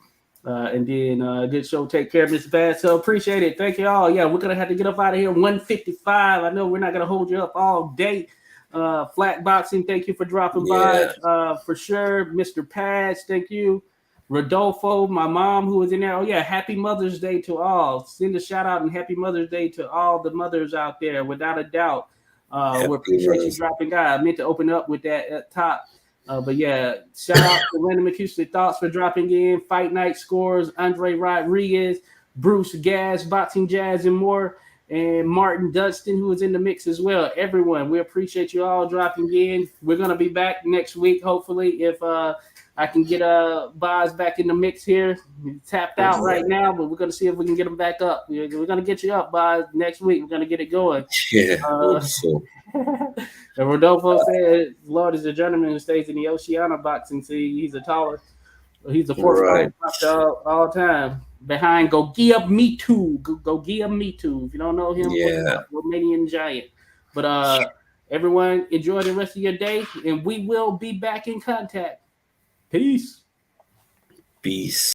And then good show. Take care, Mr. Bass. So appreciate it. Thank you all. Yeah, we're gonna have to get up out of here 1:55. I know we're not gonna hold you up all day. Flat boxing, thank you for dropping by. yeah, For sure, Mr. Pads, thank you. Rodolfo, my mom who was in there. Oh yeah, happy Mother's Day to all. Send a shout out and happy Mother's Day to all the mothers out there, without a doubt. We happy appreciate you birthday. dropping by. I meant to open up with that at top. But yeah, shout out to Random Acoustic Thoughts for dropping in. Fight Night Scores, Andre Rodriguez, Bruce Gas, Boxing Jazz, and more. And Martin Dunstan, who is in the mix as well. Everyone, we appreciate you all dropping in. We're going to be back next week, hopefully, if I can get Boz back in the mix here. He's tapped out right now, but we're going to see if we can get him back up. We're going to get you up, Boz, next week. We're going to get it going. Yeah, Uh, hope so. and Rodolfo said, Lord is a gentleman who stays in the Oceana boxing sea. He's the fourth Right. flying boxer all time. Behind Gogia Me Too. Gogia Me Too. If you don't know him, look him Yeah. up. Romanian giant. But everyone, enjoy the rest of your day, and we will be back in contact. Peace. Peace.